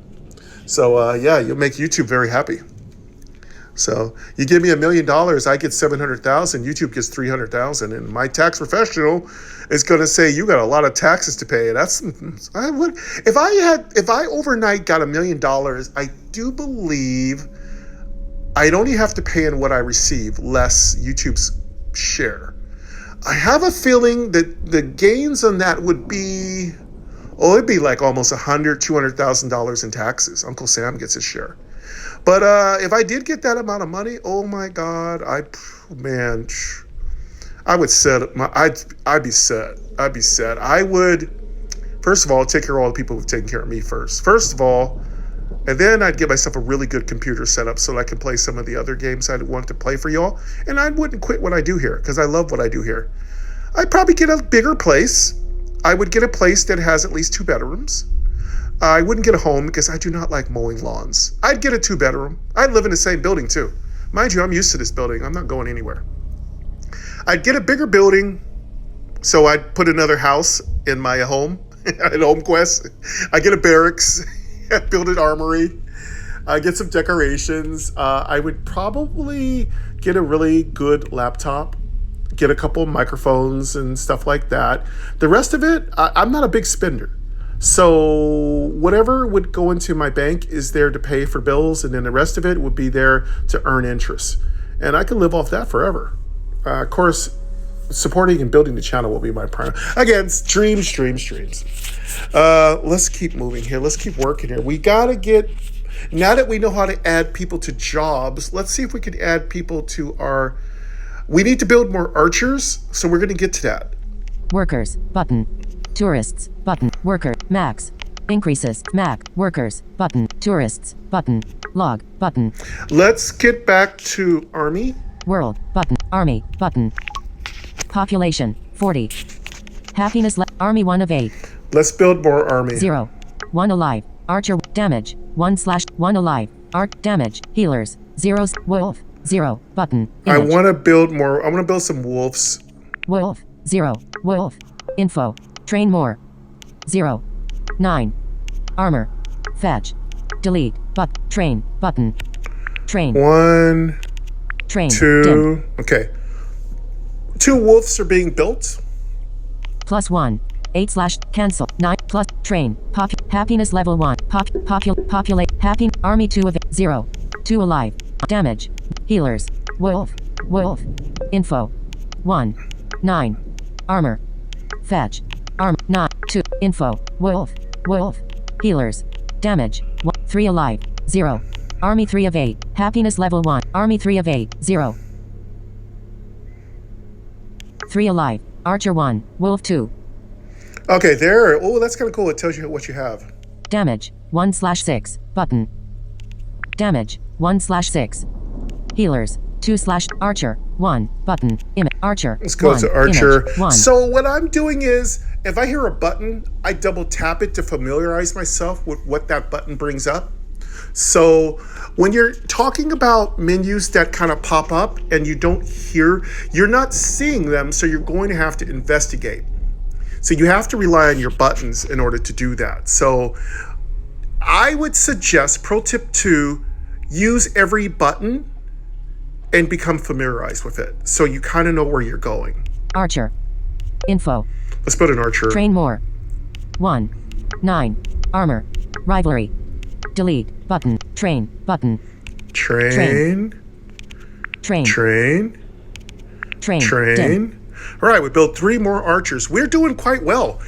So, you'll make YouTube very happy. So you give me $1 million, I get 700,000. YouTube gets 300,000, and my tax professional is going to say you got a lot of taxes to pay. If I overnight got $1 million, I do believe I'd only have to pay in what I receive, less YouTube's share. I have a feeling that the gains on that would be, it'd be like almost $200,000 in taxes. Uncle Sam gets his share. But if I did get that amount of money, oh my God, I would I'd be set. I would, first of all, take care of all the people who've taken care of me first. First of all, and then I'd get myself a really good computer setup so that I can play some of the other games I'd want to play for y'all. And I wouldn't quit what I do here because I love what I do here. I'd probably get a bigger place. I would get a place that has at least 2 bedrooms. I wouldn't get a home because I do not like mowing lawns. I'd get a 2-bedroom. I'd live in the same building too. Mind you, I'm used to this building. I'm not going anywhere. I'd get a bigger building, so I'd put another house in my home at HomeQuest. I get a barracks, build an armory, get some decorations. I would probably get a really good laptop, get a couple of microphones and stuff like that. The rest of it, I'm not a big spender. So whatever would go into my bank is there to pay for bills, and then the rest of it would be there to earn interest. And I could live off that forever. Of course, supporting and building the channel will be my primary. Again, streams. Let's keep moving here. Let's keep working here. We got to get, now that we know how to add people to jobs, let's see if we can add people to we need to build more archers, so we're going to get to that. Workers, button. Tourists, button. Worker, max. Increases, max. Workers, button. Tourists, button. Log, button. Let's get back to army. World, button. Army, button. Population, 40. Happiness, army 1 of 8. Let's build more army. 0. 1 alive. Archer, damage. 1/1 alive. Art, damage. Healers, 0. Wolf, 0. Button. Image. I want to build more. I want to build some wolves. Wolf, 0. Wolf. Info. Train more. 0. 9. Armor. Fetch. Delete. Train. Button. Train. 1. Train. 2. Dim. Okay. 2 wolves are being built. +1. 8/ cancel. 9 plus train. Happiness level 1. Populate. Happy. Army 2 of 0. 2 alive. Damage. Healers. Wolf. Info. 1. 9. Armor. Fetch. Arm. Not. 2. Info. Wolf. Wolf. Healers. Damage. 1. 3 alive. 0. Army 3 of 8. Happiness level 1. Army 3 of 8. 0. 3 alive. Archer 1. Wolf 2. Okay, there. Oh, that's kind of cool. It tells you what you have. Damage. 1/6. Button. Damage. 1/6. Healers. 2/ Archer. 1. Button. Archer. Let's go 1. to Archer. Image. 1. So what I'm doing is, if I hear a button, I double tap it to familiarize myself with what that button brings up. So when you're talking about menus that kind of pop up and you don't hear, you're not seeing them, so you're going to have to investigate. So you have to rely on your buttons in order to do that. So I would suggest, pro tip 2, use every button and become familiarized with it, so you kind of know where you're going. Archer. Info. Let's put an Archer. Train more. 1. 9. Armor. Rivalry. Delete. Button. Train. Button. Train. Train. Train. Train. Train. Dim. All right, we built 3 more Archers. We're doing quite well.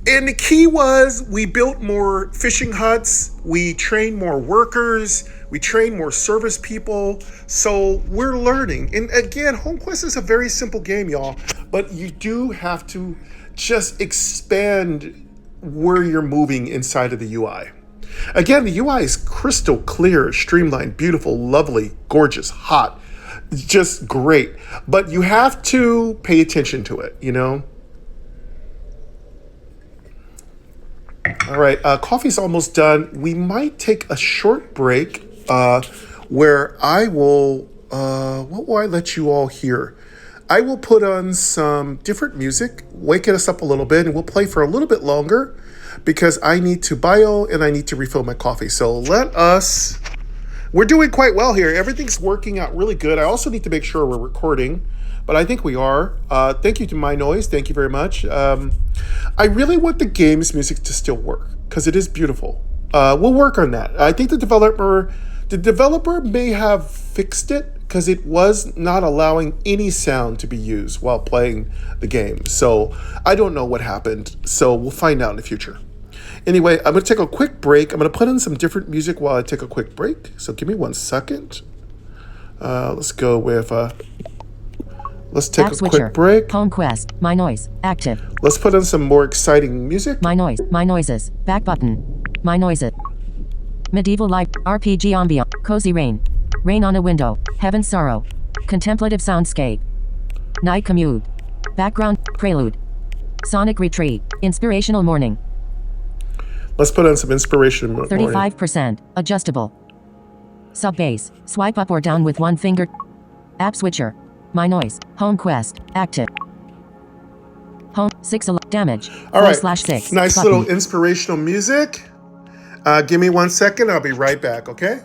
And the key was we built more fishing huts, we trained more workers, we trained more service people. So we're learning. And again, HomeQuest is a very simple game, y'all. But you do have to just expand where you're moving inside of the UI. Again, the UI is crystal clear, streamlined, beautiful, lovely, gorgeous, hot. Just great. But you have to pay attention to it, you know? All right, coffee's almost done. We might take a short break where I will, what will I let you all hear? I will put on some different music, wake us up a little bit, and we'll play for a little bit longer because I need to bio and I need to refill my coffee. So we're doing quite well here. Everything's working out really good. I also need to make sure we're recording, but I think we are. Thank you to MyNoise. Thank you very much. I really want the game's music to still work because it is beautiful. We'll work on that. I think the developer may have fixed it because it was not allowing any sound to be used while playing the game. So I don't know what happened. So we'll find out in the future. Anyway, I'm going to take a quick break. I'm going to put in some different music while I take a quick break. So give me 1 second. Let's go with... let's take a quick break. HomeQuest. MyNoise. Active. Let's put in some more exciting music. MyNoise. MyNoises. Back button. MyNoise. Medieval life. RPG ambience. Cozy rain. Rain on a window. Heaven's sorrow. Contemplative soundscape. Night commute. Background. Prelude. Sonic retreat. Inspirational morning. Let's put on some inspiration. 35%. Adjustable. Sub bass. Swipe up or down with 1 finger. App switcher. MyNoise. HomeQuest. Active. Home. 6 damage. All right. 4/6. Nice button. little inspirational music. Give me 1 second. I'll be right back, okay?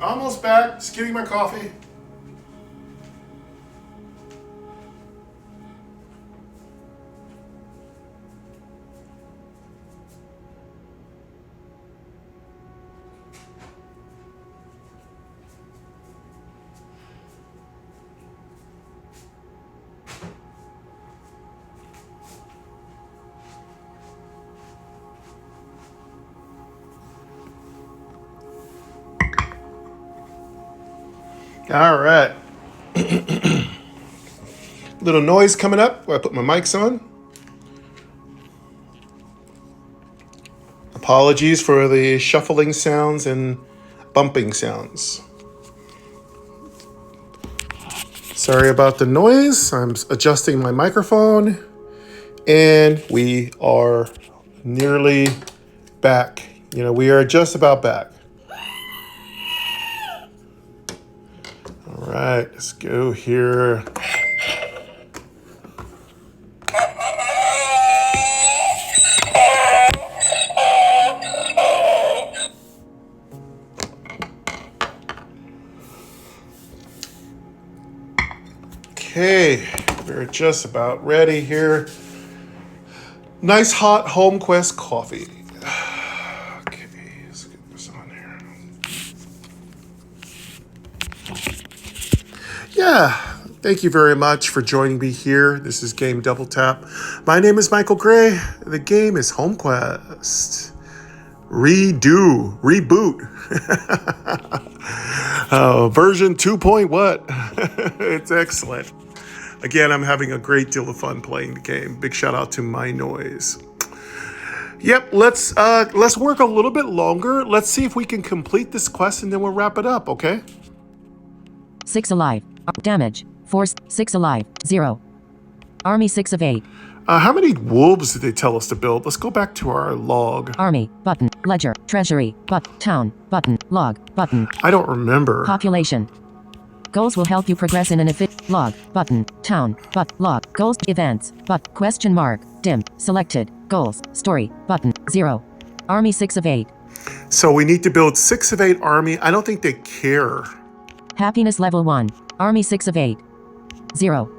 Almost back. Just getting my coffee. All right. Little noise coming up where I put my mics on. Apologies for the shuffling sounds and bumping sounds. Sorry about the noise. I'm adjusting my microphone. And we are nearly back. You know, we are just about back. All right, let's go here. Okay, we're just about ready here. Nice hot home quest coffee. Okay, let's get this on here. Yeah, thank you very much for joining me here. This is Game Double Tap. My name is Michael Gray. The game is Home Quest. Reboot. Version 2 point what? It's excellent. Again, I'm having a great deal of fun playing the game. Big shout out to MyNoise. Yep, let's work a little bit longer. Let's see if we can complete this quest and then we'll wrap it up, okay? 6 alive. Damage. Force. 6 alive. 0. Army 6 of 8. How many wolves did they tell us to build? Let's go back to our log. Army. Button. Ledger. Treasury. Town. Button. Log. Button. I don't remember. Population. Goals will help you progress in an log. Button. Town. Log. Goals. Events. Question mark. Dim. Selected. Goals. Story. Button. 0. Army 6 of 8. So we need to build 6 of 8 army. I don't think they care. Happiness level 1. Army 6 of 8. 0.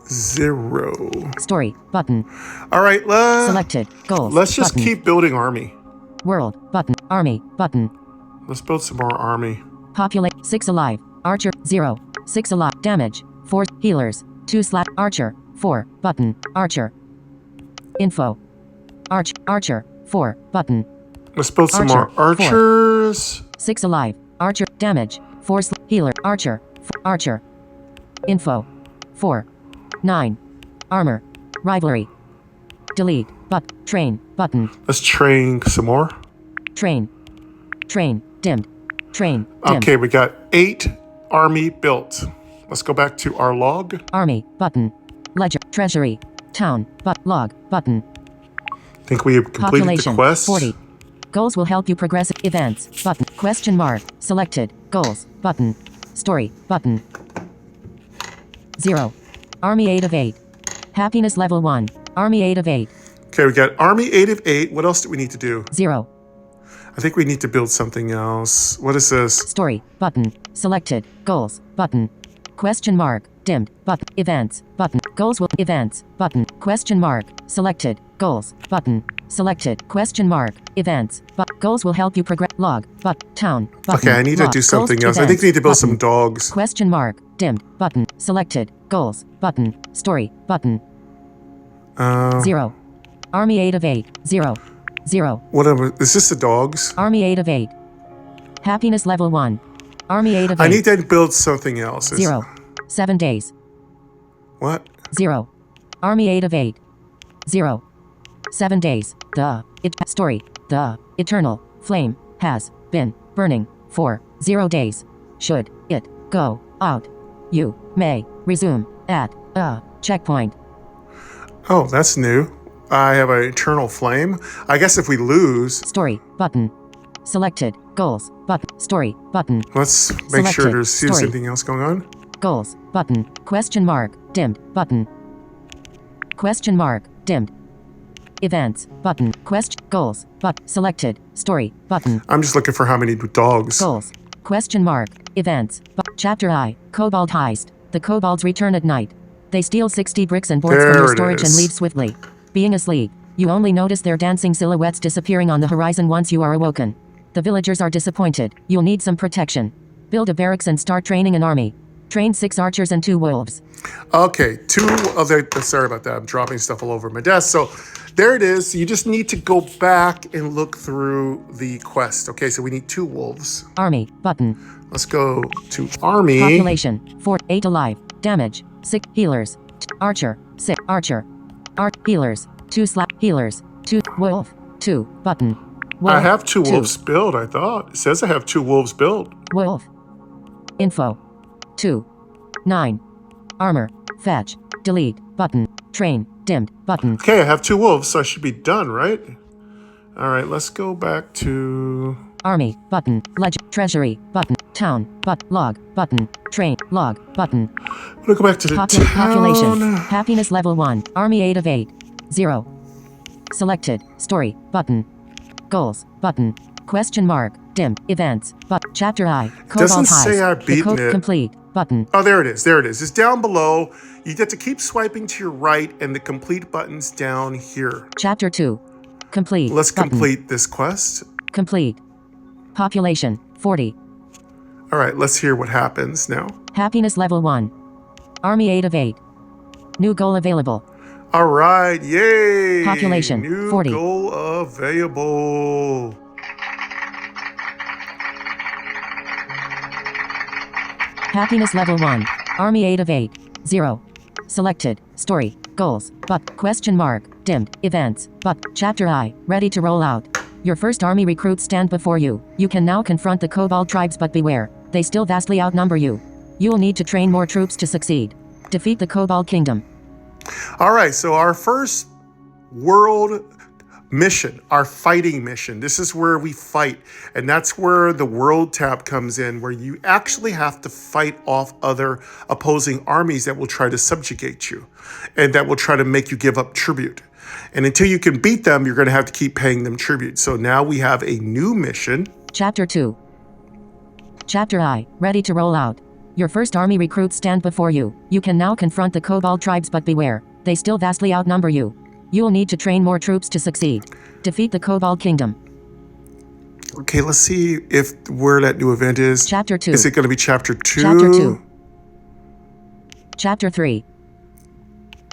0. Story. Button. All right. Selected. Goals. Let's just button. keep building army. World. Button. Army. Button. Let's build some more army. Populate. 6 alive. Archer. 0. 6 alive. Damage. 4. Healers. 2 Archer. 4. Button. Archer. Info. Archer. 4. Button. Let's build some more archers. 4. 6 alive. Archer. Damage. 4 Healer. Archer. Archer. Info. 4. 9. Armor. Rivalry. Delete. Train. Button. Let's train some more. Train. Dimmed. Train. Dimmed. Okay, we got 8 army built. Let's go back to our log. Army. Button. Ledger. Treasury. Town. Log. Button. I think we have completed the quest. 40. Goals will help you progress. Events. Button. Question mark. Selected. Goals. Button. Story. Button. 0. Army 8 of 8. Happiness level 1. Army 8 of 8. Okay, we got Army 8 of 8. What else do we need to do? 0. I think we need to build something else. What is this? Story. Button. Selected. Goals. Button. Question mark. Dimmed. Button. Events. Button. Goals will. Events. Button. Question mark. Selected. Goals. Button. Selected. Question mark. Events. Goals will help you progress. Log. Town. Button. Okay, I need to do something else. I think we need to build some dogs. Question mark. Dimmed. Button. Selected. Goals. Button. Story. Button. 0. Army 8 of 8. 0. 0. Whatever. Is this the dogs? Army 8 of 8. Happiness level 1. Army 8 of 8. I need to build something else. 0. 7 days. What? 0. Army 8 of 8. 0. 7 days. Story. The eternal flame has been burning for 0 days. Should it go out, you may resume at a checkpoint. Oh, that's new. I have an eternal flame. I guess if we lose... Story. Button. Selected. Goals. Button. Story. Button. Let's make sure there's anything else going on. Goals. Button. Question mark. Dimmed. Button. Question mark. Dimmed. Events. Button. Goals. Selected. Story. Button. I'm just looking for how many dogs. Goals. Question mark. Events. Chapter I. Cobalt heist. The Cobalts return at night. They steal 60 bricks and boards from There your it storage and is. leave swiftly. Being asleep, you only notice their dancing silhouettes disappearing on the horizon once you are awoken. The villagers are disappointed. You'll need some protection. Build a barracks and start training an army. Train 6 archers and 2 wolves. Okay, sorry about that. I'm dropping stuff all over my desk. So there it is. You just need to go back and look through the quest. Okay, so we need 2 wolves. Army. Button. Let's go to army. Population. 4. 8 alive. Damage. 6. Healers. Archer. 6. Archer. Healers. 2 healers. 2. Wolf. 2. Button. Wolf. I have 2 2. wolves built, I thought. It says I have 2 wolves built. Wolf. Info. 2. 9. Armor. Fetch. Delete. Button. Train. Dimmed. Button. Okay, I have 2 wolves, so I should be done, right? All right, let's go back to... Army. Button. Legend. Treasury. Button. Town. Log. Button. Train. Log. Button. I'm gonna go back to the town. Population. Happiness level 1. Army 8 of 8. 0. Selected. Story. Button. Goals. Button. Question mark. Dim. Events. Chapter I. Cobalt Doesn't heist. say I've beaten it. Complete. Button. Oh, there it is. There it is. It's down below. You get to keep swiping to your right, and the complete button's down here. Chapter 2. Complete. Let's Button. complete this quest. Complete. Population. 40. All right, let's hear what happens now. Happiness level 1. Army 8 of 8. New goal available. All right, yay! Population, New 40. goal available. Happiness level 1. Army 8 of 8. 0. Selected. Story. Goals. Question mark. Dimmed. Events. Chapter I. Ready to roll out. Your first army recruits stand before you. You can now confront the Cobalt tribes, but beware. They still vastly outnumber you. You will need to train more troops to succeed. Defeat the Cobalt Kingdom. All right, so our first world mission, our fighting mission, this is where we fight. And that's where the world tab comes in, where you actually have to fight off other opposing armies that will try to subjugate you and that will try to make you give up tribute. And until you can beat them, you're going to have to keep paying them tribute. So now we have a new mission. Chapter 2. Chapter I. Ready to roll out. Your first army recruits stand before you. You can now confront the Cobalt tribes, but beware. They still vastly outnumber you. You will need to train more troops to succeed. Defeat the Cobalt Kingdom. Okay, let's see where that new event is. Chapter 2. Is it going to be Chapter 2? Chapter 2. Chapter 3.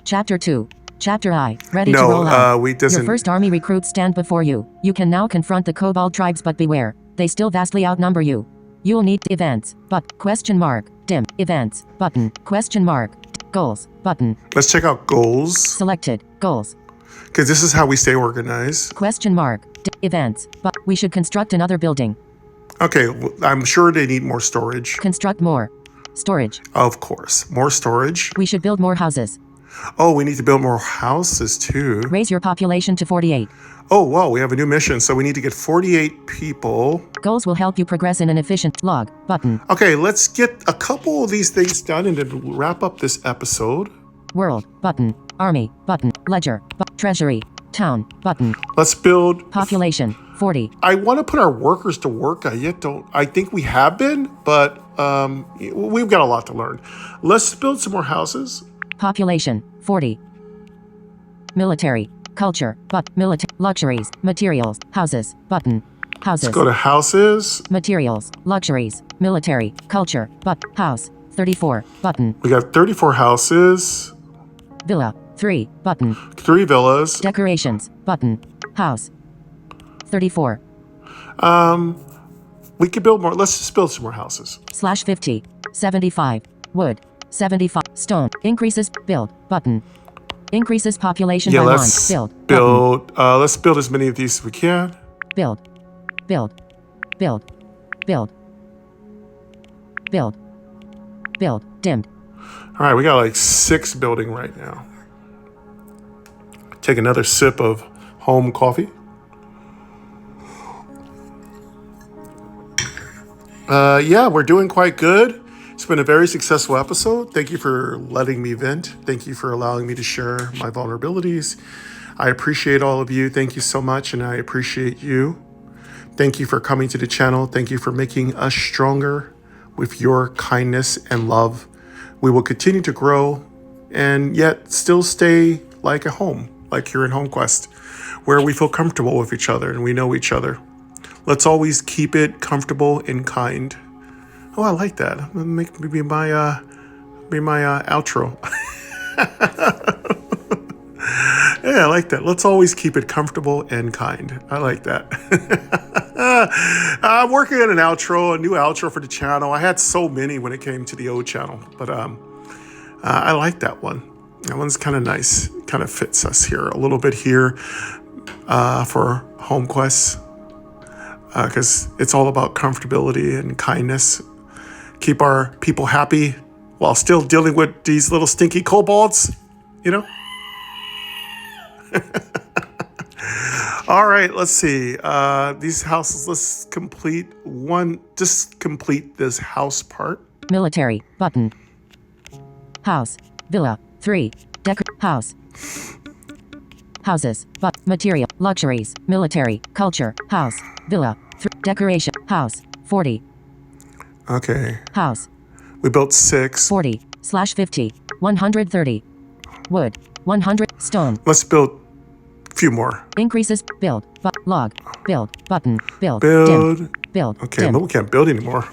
Chapter 2. Chapter I. Ready to roll out. Your first army recruits stand before you. You can now confront the Cobalt tribes, but beware. They still vastly outnumber you. You will need events. Question mark. Dim. Events. Button. Question mark. Goals. Button. Let's check out goals. Selected. Goals. Because this is how we stay organized. Question mark. Events. We should construct another building. Okay, well, I'm sure they need more storage. Construct more. Storage. Of course. More storage. We should build more houses. Oh, we need to build more houses too. Raise your population to 48. Oh, wow, we have a new mission. So we need to get 48 people. Goals will help you progress in an efficient log. Button. Okay, let's get a couple of these things done and then we'll wrap up this episode. World. Button. Army. Button. Ledger. Treasury. Town. Button. Let's build. Population. 40. I want to put our workers to work. I think we have been, but we've got a lot to learn. Let's build some more houses. Population. 40. Military. Culture. Military. Luxuries. Materials. Houses. Button. Houses. Let's go to houses. Materials. Luxuries. Military. Culture. House. 34. Button. We got 34 houses. Villa. 3. Button. 3 villas. Decorations. Button. House. 34. We could build more. Let's just build some more houses. /50. 75. Wood. 75. Stone. Increases. Build. Button. Increases population by 1. Build. Build. Let's build as many of these as we can. Build. Build. Build. Build. Build. Build. Dimmed. All right, we got like 6 building right now. Take another sip of home coffee. Yeah, we're doing quite good. It's been a very successful episode. Thank you for letting me vent. Thank you for allowing me to share my vulnerabilities. I appreciate all of you. Thank you so much, and I appreciate you. Thank you for coming to the channel. Thank you for making us stronger with your kindness and love. We will continue to grow and yet still stay like a home, like here in HomeQuest, where we feel comfortable with each other and we know each other. Let's always keep it comfortable and kind. Oh, I like that. Be my outro. Yeah, I like that. Let's always keep it comfortable and kind. I like that. I'm working on a new outro for the channel. I had so many when it came to the old channel, but I like that one. That one's kind of nice. Kind of fits us here a little bit here for HomeQuest, because it's all about comfortability and kindness. Keep our people happy while still dealing with these little stinky cobalts, you know? All right, let's see. These houses, let's complete this house part. Military, button. House, villa, 3. House. Houses, but material, luxuries, military, culture, house, villa, decoration, house, 40. Okay. House. We built 6. 40/50. 130. Wood. 100. Stone. Let's build a few more. Increases. Build. Log. Build. Button. Build. Build. Dim. Build. Okay, dim. but we can't build anymore.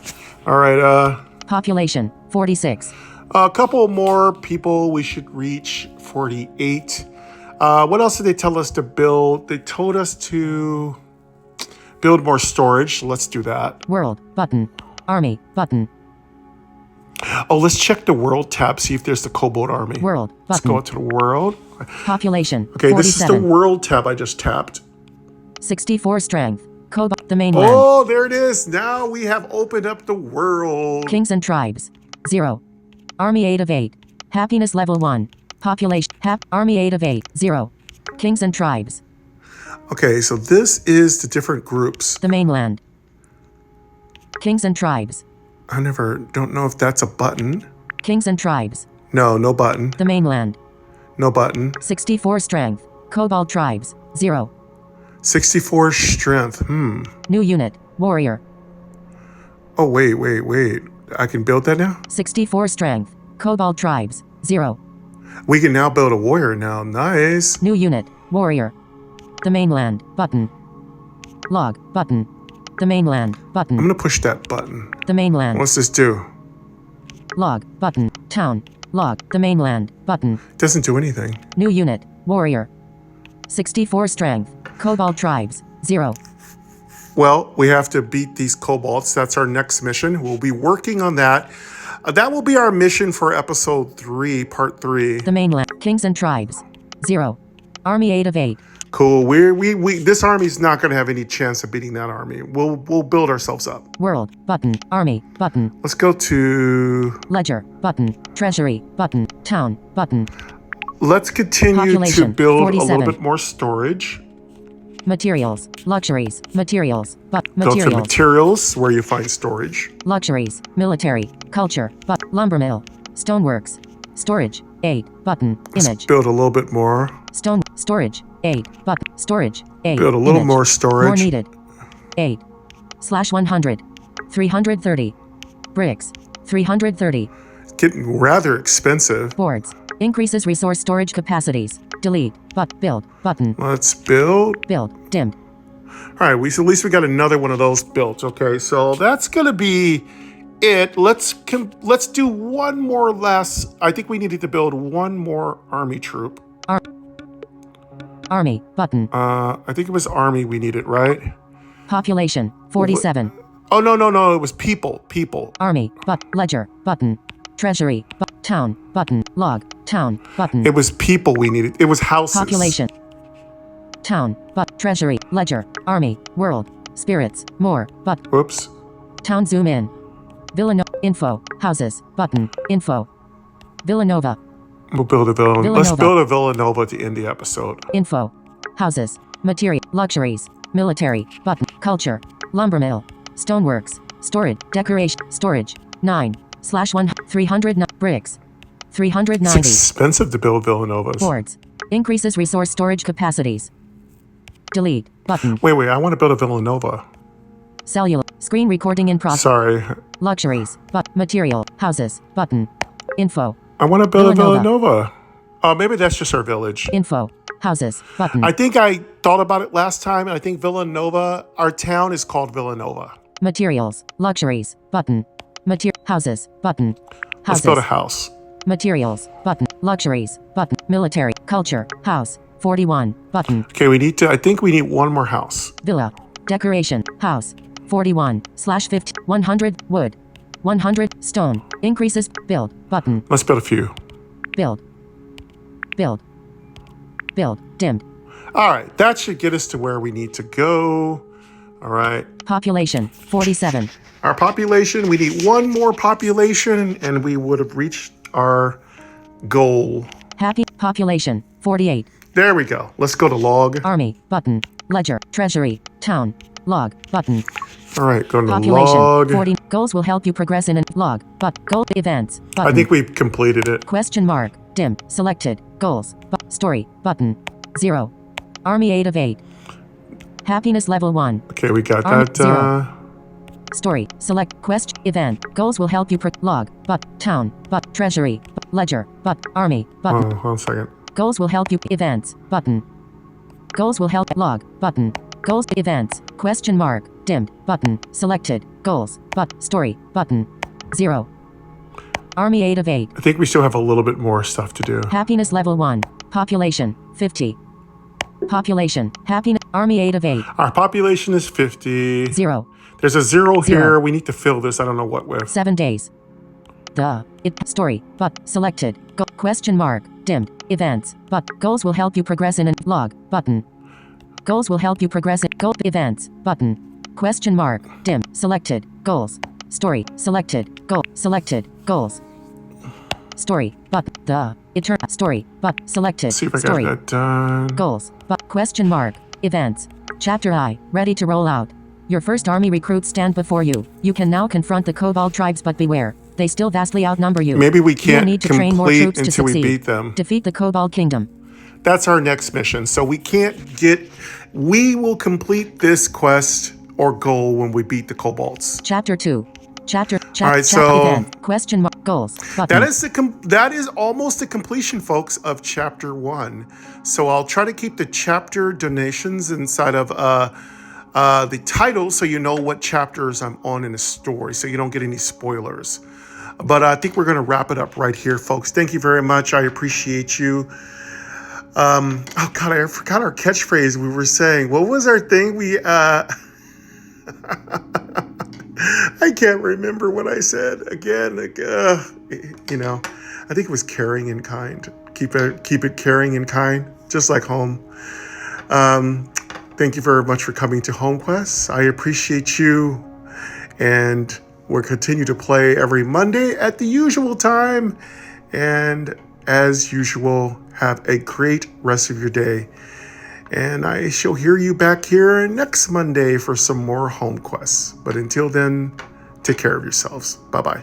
All right. Population. 46. A couple more people. We should reach 48. What else did they tell us to build? They told us to build more storage. Let's do that. World. Button. Army. Button. Oh, let's check the world tab, see if there's the Cobalt army. World. Button. Let's go to the world. Population. Okay, 47. this is the world tab I just tapped. 64 strength. Cobalt. The mainland. Oh, there it is. Now we have opened up the world. Kings and tribes. 0. Army 8 of 8. Happiness level 1. Population. Army 8 of 8. 0. Kings and tribes. Okay, so this is the different groups. The mainland. Kings and tribes. I don't know if that's a button. Kings and tribes. No button. The mainland. No button. 64 strength. Cobalt tribes. 0. 64 strength. New unit. Warrior. Oh, wait. I can build that now? 64 strength. Cobalt tribes. 0. We can now build a warrior now. Nice. New unit. Warrior. The mainland. Button. Log. Button. The mainland. Button. I'm going to push that button. The mainland. What's this do? Log. Button. Town. Log. The mainland. Button. Doesn't do anything. New unit. Warrior. 64 strength. Cobalt tribes. 0. Well, we have to beat these Cobalts. That's our next mission. We'll be working on that. That will be our mission for episode 3, part 3. The mainland. Kings and tribes. 0. Army 8 of 8. Cool. This army's not going to have any chance of beating that army. We'll build ourselves up. World. Button. Army. Button. Let's go to Ledger. Button. Treasury. Button. Town. Button. Let's continue Population, to build 47. a little bit more storage. Materials. Luxuries. Materials. Go Materials. to materials where you find storage. Luxuries. Military. Culture. Lumber mill. Stoneworks. Storage. 8. Button. Let's Image. build a little bit more. Stone. Storage. 8. Button. Storage. 8. Build a little Image. more storage. More needed. 8/100. 330. Bricks. 330. It's getting rather expensive. Boards. Increases resource storage capacities. Delete. Build. Button. Let's build. Build. Dimmed. All right, at least we got another one of those built. Okay, so that's gonna be it. Let's do one more last. I think we needed to build one more army troop. Army. Button. I think it was army we needed, right? Population. 47. Oh no, it was people. Army. Ledger. Button. Treasury. Town. Button. Log. Town. Button. It was people we needed. It was houses. Population. Town. Treasury. Ledger. Army. World. Spirits. More. Whoops. Town. Zoom in. Villanova. Info. Houses. Button. Info. Villanova. We'll build a Villanova. Let's Villanova. build a Villanova to end the episode. Info. Houses. Material. Luxuries. Military. Button. Culture. Lumber mill. Stoneworks. Storage. Decoration. Storage. 9/1 300 bricks. 390. It's expensive to build Villanovas. Boards. Increases resource storage capacities. Delete. Button. Wait. I want to build a Villanova. Cellular. Screen recording in process. Sorry. Luxuries. But material. Houses. Button. Info. I want to build a Villanova. Villanova. Oh, maybe that's just our village. Info. Houses. Button. I think I thought about it last time, and I think Villanova, our town is called Villanova. Materials. Luxuries. Button. Houses. Button. Houses. Let's build a house. Materials. Button. Luxuries. Button. Military. Culture. House. 41. Button. Okay, I think we need one more house. Villa. Decoration. House. 41/50. 100. Wood. 100. Stone. Increases. Build. Button. Let's build a few. Build. Build. Build. Dimmed. All right, that should get us to where we need to go. All right. Population. 47. Our population, we need one more population, and we would have reached our goal. Happy. Population. 48. There we go. Let's go to log. Army. Button. Ledger. Treasury. Town. Log. Button. All right, go to Population. log. 40. Goals will help you progress in an log. But goal events. Button. I think we've completed it. Question mark. Dimmed. Selected. Goals. Story. Button. 0. Army 8 of 8. Happiness level 1. Okay, we got Army, that. 0. Story. Select quest. Event. Goals will help you log. But town. But treasury. Ledger. But army. Button. Oh, hold on a second. Goals will help you. Events. Button. Goals will help. Log. Button. Goals. Events. Question mark. Dimmed. Button. Selected. Goals. But story. Button. 0. Army 8 of 8. I think we still have a little bit more stuff to do. Happiness level 1. Population. 50. Population. Happiness. Army 8 of 8. Our population is 50. 0. There's a 0 here. 0. We need to fill this. I don't know what with. 7 days. Story. But selected. Question mark. Dimmed. Events. But goals will help you progress in an log. Button. Goals will help you progress in goal events. Button. Question mark. Dim. Selected. Goals. Story. Selected. Goal. Selected. Goals. Story. But story. But selected. See if I story. got that done. Goals. But question mark. Events. Chapter I. Ready to roll out. Your first army recruits stand before you. You can now confront the Cobalt tribes, but beware. They still vastly outnumber you. Maybe we You will can't need to train more complete troops to until we succeed. beat them. Defeat the Cobalt Kingdom. That's our next mission. So we will complete this quest or goal when we beat the Cobalts. Chapter 2. Chapter All right, so event. Question mark. Goals. Button. that is almost the completion, folks, of chapter 1. So I'll try to keep the chapter donations inside of the title, so you know what chapters I'm on in a story, so you don't get any spoilers. But I think we're going to wrap it up right here, folks. Thank you very much. I appreciate you. Oh God, I forgot our catchphrase we were saying. What was our thing? I can't remember what I said again. I think it was caring and kind. Keep it caring and kind, just like home. Thank you very much for coming to Home Quest. I appreciate you, and we'll continue to play every Monday at the usual time. And as usual, have a great rest of your day. And I shall hear you back here next Monday for some more Home Quests. But until then, take care of yourselves. Bye-bye.